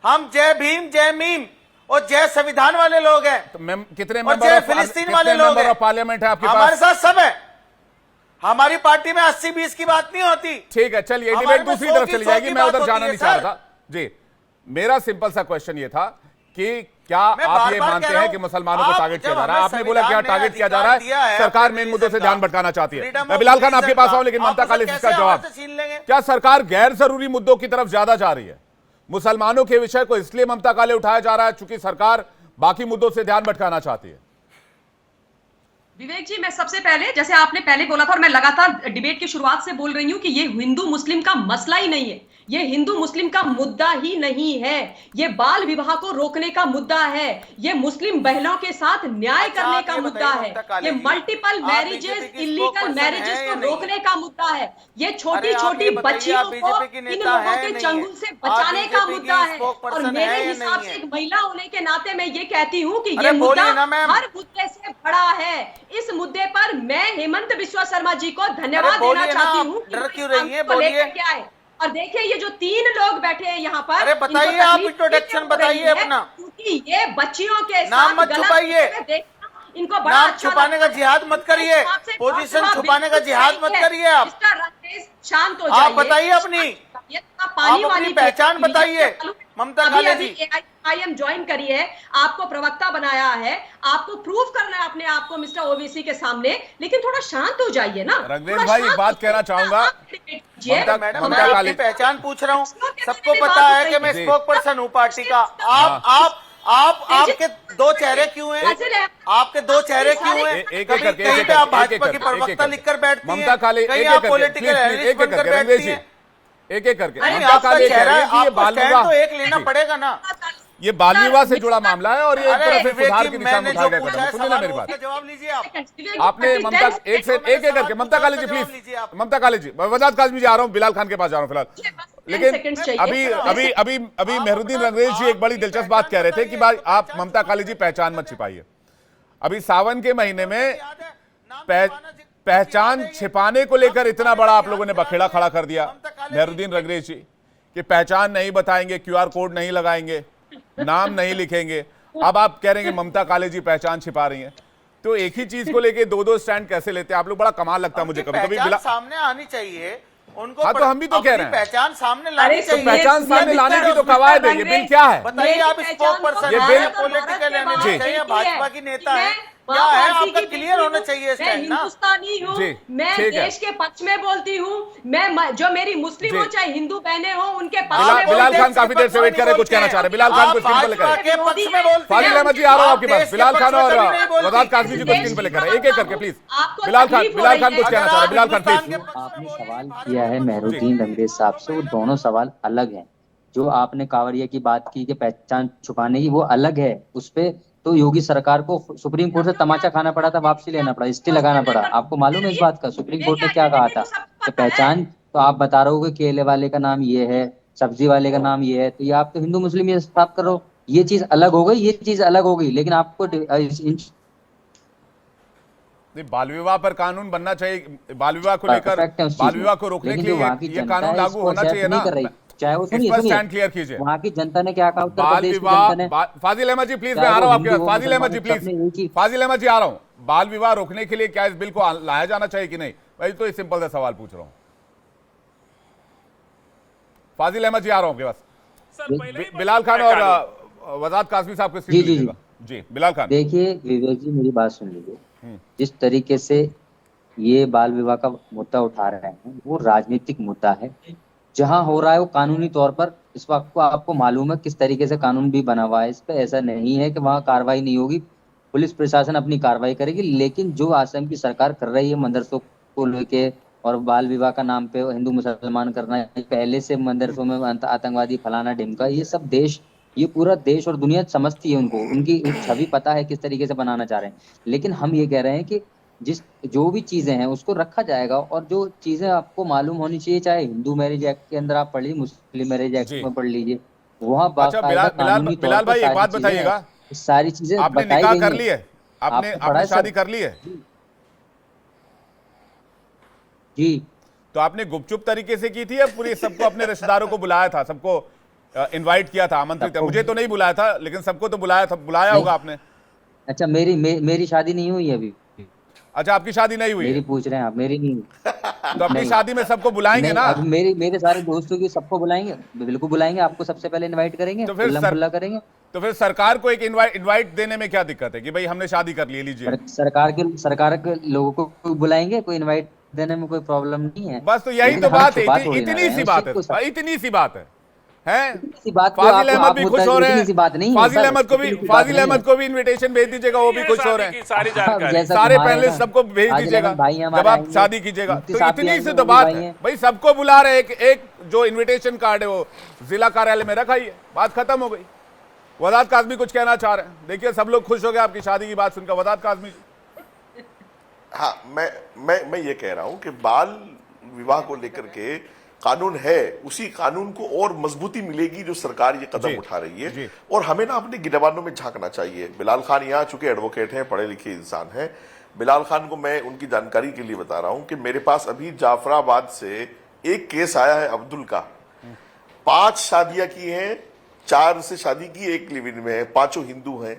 हम जय भीम, जय मीम और जय संविधान वाले लोग हैं। तो कितने मेंबर फिलिस्तीन वाले लोग हैं? पार्लियामेंट है आपके पास? हमारे साथ सब है। हमारी पार्टी में 80-20 की बात नहीं होती। ठीक है, चलिए डिबेट दूसरी तरफ चली जाएगी, मैं उधर जाना नहीं चाह रहा था जी। मेरा सिंपल सा क्वेश्चन ये था कि क्या आप ये मानते हैं कि मुसलमानों को टारगेट किया जा रहा है? आपने बोला क्या टारगेट किया जा रहा है? सरकार मेन मुद्दों से ध्यान भटकाना चाहती है। मैं बिलाल खान आपके पास आऊं, लेकिन ममता काली इसका जवाब, क्या सरकार गैर जरूरी मुद्दों की तरफ ज्यादा जा रही है? मुसलमानों के विषय को इसलिए ममता काले उठाया जा रहा है चूंकि सरकार बाकी मुद्दों से ध्यान भटकाना चाहती है? विवेक जी, मैं सबसे पहले, जैसे आपने पहले बोला था और मैं लगातार डिबेट की शुरुआत से बोल रही हूं कि ये हिंदू मुस्लिम का मसला ही नहीं है, ये हिंदू मुस्लिम का मुद्दा ही नहीं है, ये बाल विवाह को रोकने का मुद्दा है, ये मुस्लिम बहनों के साथ न्याय करने का मुद्दा है, ये मल्टीपल मैरिजेस, इलीगल मैरिजेस को रोकने का मुद्दा है, ये छोटी छोटी बच्चियों को इन लोगों के चंगुल से बचाने का मुद्दा है। और मेरे हिसाब से एक महिला होने के नाते मैं ये कहती हूँ कि ये मुद्दा हर मुद्दे से बड़ा है। इस मुद्दे पर मैं हेमंत बिस्वा शर्मा जी को धन्यवाद देना चाहती हूँ कि आए। और देखिए, ये जो 3 लोग बैठे हैं यहाँ पर, अरे बताइए, आप इंट्रोडक्शन बताइए अपना, क्योंकि ये बच्चियों के नाम मत छुपाइए, इनको बड़ा नाम छुपाने का जिहाद मत करिए, पोजीशन छुपाने का जिहाद मत करिए। आप शांत हो जाइए, आप बताइए अपनी पहचान बताइए। ममता अभी काले अभी जी। AIM ज्वाइन करी है, आपको प्रवक्ता बनाया है, आपको प्रूव करना है अपने आप को मिस्टर ओवैसी के सामने, लेकिन थोड़ा शांत हो जाइए ना। रंगरेज भाई एक बात कहना चाहूंगा, मैडम मैं आपकी पहचान पूछ रहा हूँ, सबको मेरी पता बात है तो कि सही मैं है। स्पोक पर्सन हूँ पार्टी का। आपके दो चेहरे क्यों हैं? आपके दो चेहरे क्यों हैं? एक कभी करके कहीं पे आप भाजपा की प्रवक्ता लिखकर बैठती ममता काले हैं, कहीं एक आप करके पॉलिटिकल एनालिस्ट बनकर बैठती हैं। एक करके नहीं, ममता आपका काले कह चेहरा रही है कि ये आपको बाल स्टैंड विवाह तो एक लेना पड़ेगा ना। ये बाल विवाह से जुड़ा मामला है और ये एक अरे तरह से विवेक सुधार जी, की दिशा में मैंने उठाया जो गया पूछा कदम। है सुनिए ना सवाल मेरी उसका बात, जवाब लीजिए आप। आपने ममता एक करके ममता काले जी प्लीज, ममता काले जी, वजाद काज़मी जी आ रहा हूँ, बिलाल खान के पास जा रहा हूँ फिलहाल। लेकिन अभी मेहरुद्दीन रंगरेज जी एक बड़ी दिलचस्प बात कह रहे थे कि भाई आप ममता काले जी पहचान मत छिपाइए। अभी सावन के महीने में पहचान छिपाने को लेकर इतना बड़ा आप लोगों ने बखेड़ा खड़ा कर दिया मेहरुद्दीन रंगरेज जी कि पहचान नहीं बताएंगे, QR कोड नहीं लगाएंगे, नाम नहीं लिखेंगे। अब आप कह रहे हैं कि ममता काले जी पहचान छिपा रही हैं। तो एक ही चीज को लेके दो स्टैंड कैसे लेते हैं आप लोग? बड़ा कमाल लगता है मुझे कभी कभी। सामने आनी चाहिए उनको। हाँ, तो हम भी तो कह रहे हैं पहचान सामने लानी चाहिए। पहचान सामने लाने की तो कवायद है। ये बिल क्या है बताइए, आप स्पोक पर्सन ये हैं, बिल पॉलिटिकल एनालिस्ट हैं, भाजपा की नेता है, क्या है आपका क्लियर होना चाहिए मैं हिंदुस्तानी हूँ, मैं देश के पक्ष में बोलती हूँ, मैं जो मेरी मुस्लिम हो चाहे हिंदू बहनें हो उनके पक्ष में। बिलाल खान काफी देर से वेट कर रहे, कुछ कहना चाह रहे। बिलाल खान को स्क्रीन पर लेकर फाजिल अहमद जी आ रहा हूँ आपके पास। बिलाल खान और वजाद काज़मी जी को स्क्रीन पर लेकर एक करके प्लीज। बिलाल खान कुछ कहना चाह रहे। बिलाल खान प्लीज। आपने सवाल किया है मेहरुद्दीन रंगरेज साहब से, वो दोनों सवाल अलग हैं। जो आपने कांवरिया की बात की कि पहचान छुपाने की, वो अलग है। उस पे तो योगी सरकार को सुप्रीम कोर्ट से तमाचा खाना पड़ा था, वापसी लेना पड़ा, स्टे लगाना पड़ा। आपको मालूम है इस बात का? सुप्रीम कोर्ट ने क्या कहा था कि पहचान, तो आप बता रहे हो कि केले वाले का नाम ये है, सब्जी वाले का नाम ये है, तो ये आप तो हिंदू मुस्लिम ये साफ कर रहे हो। ये चीज अलग हो गई, ये चीज अलग हो गई। लेकिन आपको बाल विवाह पर कानून बनना चाहिए। बाल विवाह को लेकर, बाल विवाह को रोकने के लिए ये कानून लागू होना चाहिए ना। चाहे वो स्टैंड क्लियर कीजिए। वहाँ की जनता ने क्या कहा? उत्तर बाल प्रदेश की विवाह, जनता ने। फाजिल अहमद जी प्लीज, मैं आ रहा हूँ आपके पास। फाजिल अहमद जी प्लीज, फाजिल अहमद जी आ रहा हूँ। बाल विवाह रोकने के लिए क्या इस बिल को लाया जाना चाहिए कि नहीं? भाई तो सिंपल सा सवाल पूछ रहा हूँ। फाजिल अहमद जी आ रहा हूँ आपके पास। बिलाल खान और वजाद काज़मी साहब को स्क्रीन पर लीजिएगा। जी बिलाल खान। देखिए विवेक जी, मेरी बात सुन लीजिए। जिस तरीके से ये बाल विवाह का मुद्दा उठा रहे हैं, वो राजनीतिक मुद्दा है। जहां हो रहा है वो कानूनी तौर पर, इस वक्त को आपको मालूम है किस तरीके से कानून भी बना हुआ है इस पे। ऐसा नहीं है कि वहां कार्रवाई नहीं होगी, पुलिस प्रशासन अपनी कार्रवाई करेगी। लेकिन जो असम की सरकार कर रही है मदरसों को लेके और बाल विवाह का नाम पे हिंदू मुसलमान करना, पहले से मदरसों में आतंकवादी फलाना ढिमका, ये सब देश, ये पूरा देश और दुनिया समझती है उनको, उनकी छवि पता है किस तरीके से बनाना चाह रहे हैं। लेकिन हम ये कह रहे हैं कि जो भी चीजें हैं उसको रखा जाएगा, और जो चीजें आपको मालूम होनी चाहिए, चाहे हिंदू मैरिज एक्ट के अंदर आप पढ़ लीजिए, मुस्लिम मैरिज एक्ट में पढ़ लीजिए, वहाँ बिलाल भाई एक बात बताइएगा, सारी चीजें आपने निकाह कर ली है? आपने शादी कर ली है जी? तो आपने गुपचुप तरीके से की थी या पूरी सबको अपने रिश्तेदारों को बुलाया था, सबको इनवाइट किया था, आमंत्रित किया? मुझे तो नहीं बुलाया था, लेकिन सबको तो बुलाया था, बुलाया होगा आपने। अच्छा, मेरी शादी नहीं हुई अभी। अच्छा, आपकी शादी नहीं हुई? मेरी पूछ रहे हैं आप, मेरी नहीं। तो अपनी शादी में सबको बुलाएंगे ना? अब मेरे सारे दोस्तों की सबको बुलाएंगे, बिल्कुल बुलाएंगे। आपको सबसे पहले इनवाइट करेंगे, तो फिर करेंगे। तो फिर सरकार को एक इनवाइट देने में क्या दिक्कत है कि भाई हमने शादी कर ली, लीजिए? सरकार के लोगों को बुलाएंगे, कोई इनवाइट देने में कोई प्रॉब्लम नहीं है। बस तो यही तो बात है, इतनी सी बात है, इतनी सी बात है। फाजिल अहमद भी खुश हो रहे हैं, फाजिल अहमद को भी इनविटेशन भेज दीजिएगा, वो भी खुश हो रहे हैं। सारी जानकारी सारे पैनलिस्ट सबको भेज दीजिएगा जब आप शादी कीजिएगा। तो इतनी सी तो बात है भाई, सबको बुला रहे, एक जो इनविटेशन कार्ड है वो जिला कार्यालय में रखाइए, बात खत्म हो गई। वजाद काज़मी कुछ कहना चाह रहे हैं? देखिए सब लोग खुश हो गए आपकी शादी की बात सुनकर। वजाद काज़मी। हाँ, मैं ये कह रहा हूं कि बाल विवाह को लेकर के कानून है, उसी कानून को और मजबूती मिलेगी जो सरकार ये कदम उठा रही है। और हमें ना अपने गिरबानों में झांकना चाहिए। बिलाल खान यहाँ चूंकि एडवोकेट हैं, पढ़े लिखे इंसान हैं, बिलाल खान को मैं उनकी जानकारी के लिए बता रहा हूं कि मेरे पास अभी जाफराबाद से एक केस आया है अब्दुल का। 5 शादियां की हैं, 4 से शादी की, 1 लिव इन में है, 5 हिंदू हैं,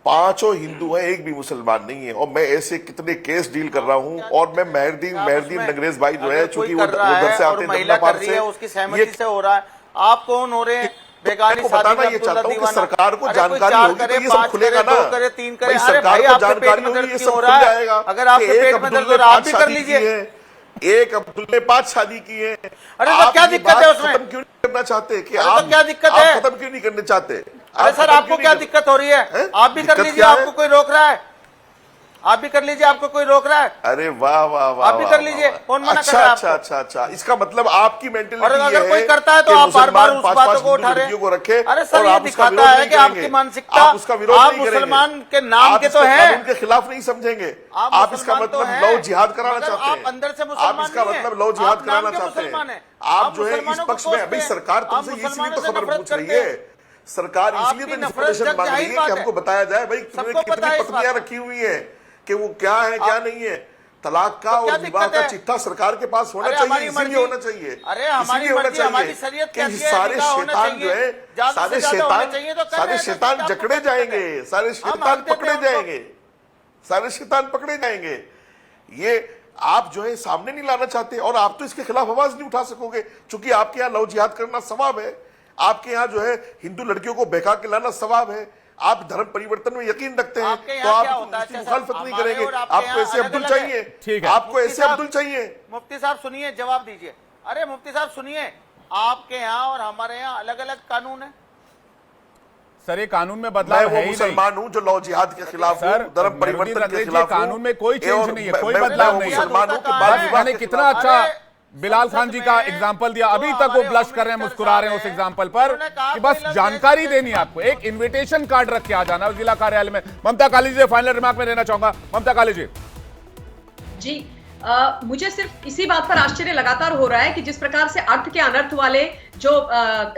5 हिंदू हैं, एक भी मुसलमान नहीं है। और मैं ऐसे कितने केस डील कर रहा हूं। और मैं मेहरुद्दीन रंगरेज भाई जो है, चूंकि वो उधर से आते हैं, महिला कर रही है, उसकी सहमति से हो रहा है, आप कौन हो रहे हैं बेगानी आपको शादी बताना में ये अब्दुल्ला चाहता हूं कि दीवाना। सरकार को अरे कोई जानकारी चार होगी तो करे, ये सब पांच खुलेगा करे, ना। दो करे, तीन करे। भाई अरे सरकार भाई को आपके पेट जानकारी में होगी, दर्द ये क्यों सब हो खुल रहा है? जाएगा अगर आपके कि एक पेट में अब्दुल दर्द ने हो रहा है, आप 5 भी कर शादी लीजिए। की है, एक अब्दुल ने 5 शादी की है। अरे तो आप क्या ये दिक्कत बात है उसमें? खत्म क्यों नहीं करना चाहते कि अरे तो आप क्या दिक्कत आप है? खत्म क्यों नहीं करना चाहते? अरे आप सर खत्म आपको क्यों क्या नहीं दिक्कत हो रही है? हैं? आप भी कर दिक्कत लीजिए, क्या है? आपको कोई रोक रहा है? आप भी कर लीजिए, आपको कोई रोक रहा है? अरे वाह वाह वाह, आप भी वाह, कर वाह, लीजिए, वाह। कौन मना कर अच्छा रहा है अच्छा आपको? अच्छा अच्छा, इसका मतलब आपकी मेंटेलिटी और अगर ये कोई है करता है तो कि आप बार-बार मुसलमान उस 5-5 बातों को हिंदू उठा रहे लड़कियों को रखे अरे सर और ये आप उसका दिखाता विरोध है नहीं कि आपकी करेंगे। मानसिकता, आप उसका विरोध आप नहीं करेंगे। मुसलमान के नाम आप के इसको तो हैं। कानून के खिलाफ नहीं समझेंगे। आप इसका मुसलमान तो मतलब हैं, लव जिहाद कराना मगर चाहते हैं। आप अंदर से आप मुसलमान इसका नहीं हैं। मतलब लव जिहाद आप नाम कराना के चाहते मुसलमान हैं। हैं। आप जो है इस मुसलमानों को पक्ष में कोसते भाई हैं। सरकार आप तुमसे इसीलिए मुसलमानों तो से खबर नफरत पूछ रही करते है। हैं। सरकार इसलिए आपकी तो नफरत इन्फॉर्मेशन जग मांग रही जाहिर है बात कि है। हमको बताया जाए भाई तुमने सबको पता कितनी है इस पत्नियां बात रखी हुई हैं, कि वो क्या है क्या नहीं है। तलाक का तो क्या और विवाह दिक्कत का है? चिट्ठा सरकार के पास होना अरे चाहिए, हमारी इसीलिए मर्जी- होना चाहिए। अरे हमारी इसीलिए होना मर्जी, हमारी चाहिए शरीयत कि कहती है, सारे निकाह होना शैतान चाहिए। जो है ज्यादा से सारे ज्यादा होना शैतान चाहिए तो कर सारे रहे हैं, तो शैतान क्या आपको जकड़े दिक्कत है? जाएंगे, सारे शैतान मानते थे पकड़े उनको। जाएंगे, सारे शैतान पकड़े जाएंगे। ये आप जो है सामने नहीं लाना चाहते और आप तो इसके खिलाफ आवाज नहीं उठा सकोगे, क्योंकि आपके यहाँ लव जिहाद करना सवाब है। आपके यहाँ जो है हिंदू लड़कियों को बहका के लाना सवाब है। आप धर्म परिवर्तन में यकीन रखते हैं आपके तो यहाँ क्या आप होता है? इसकी अच्छा, मुखालफत नहीं हमारे करेंगे। और आपके आपको यहाँ ऐसे अब्दुल अलग-अलग है। चाहिए, ठीक है। आपको मुफ्ती ऐसे साहब- अब्दुल चाहिए। मुफ्ती साहब सुनिए, जवाब दीजिए। अरे मुफ्ती साहब सुनिए, आपके यहाँ और हमारे यहाँ अलग अलग कानून है। सर ये कानून में मैं बदलाव वो है ही नहीं। मुसलमान हूँ जो लव जिहाद के खिलाफ हूँ, सर, धर्म परिवर्तन के खिलाफ हूँ। कानून में कोई चेंज और नहीं है, मैं- कोई मैं बदलाव नहीं है। मुसलमानों के बस बाल विवाह मैंने के कितना खिलाफ अच्छा अरे, बिलाल खान जी का संसद में एग्जाम्पल दिया, जो अभी तक वो हमारे ब्लश होम कर रहे हैं, मिनिस्टर मुस्कुरा रहे हैं उस साहब एग्जाम्पल पर उन्होंने कहा कि बस कोई लव जानकारी जिहाद देनी है आपको। एक इनविटेशन कार्ड रख के आ जाना जिला कार्यालय में। ममता काली जी फाइनल रिमार्क में देना चाहूंगा। ममता काली जी जी मुझे सिर्फ इसी बात पर आश्चर्य लगातार हो रहा है कि जिस प्रकार से अर्थ के अनर्थ वाले जो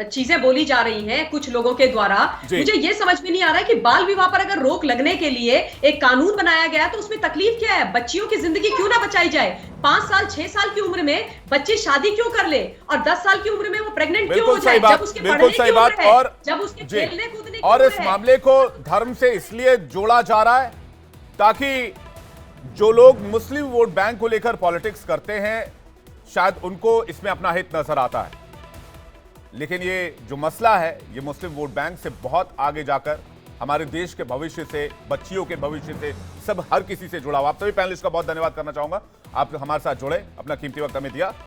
चीजें बोली जा रही हैं कुछ लोगों के द्वारा, मुझे ये समझ में नहीं आ रहा है कि बाल विवाह पर अगर रोक लगने के लिए एक कानून बनाया गया तो उसमें तकलीफ क्या है? बच्चियों की जिंदगी क्यों ना बचाई जाए? 5 साल 6 साल की उम्र में बच्ची शादी क्यों कर ले और 10 साल की उम्र में वो प्रेग्नेंट क्यों हो जाए? जब उसके बिल्कुल सही बात। और जब उसके खेलने कूदने की और उम्र इस है। मामले को धर्म से इसलिए जोड़ा जा रहा है ताकि जो लोग मुस्लिम वोट बैंक को लेकर पॉलिटिक्स करते हैं शायद उनको इसमें अपना हित नजर आता है, लेकिन ये जो मसला है ये मुस्लिम वोट बैंक से बहुत आगे जाकर हमारे देश के भविष्य से, बच्चियों के भविष्य से, सब हर किसी से जुड़ा हुआ। आप सभी पैनलिस्ट का बहुत धन्यवाद करना चाहूंगा, आप हमारे साथ जुड़े, अपना कीमती वक्त हमें दिया।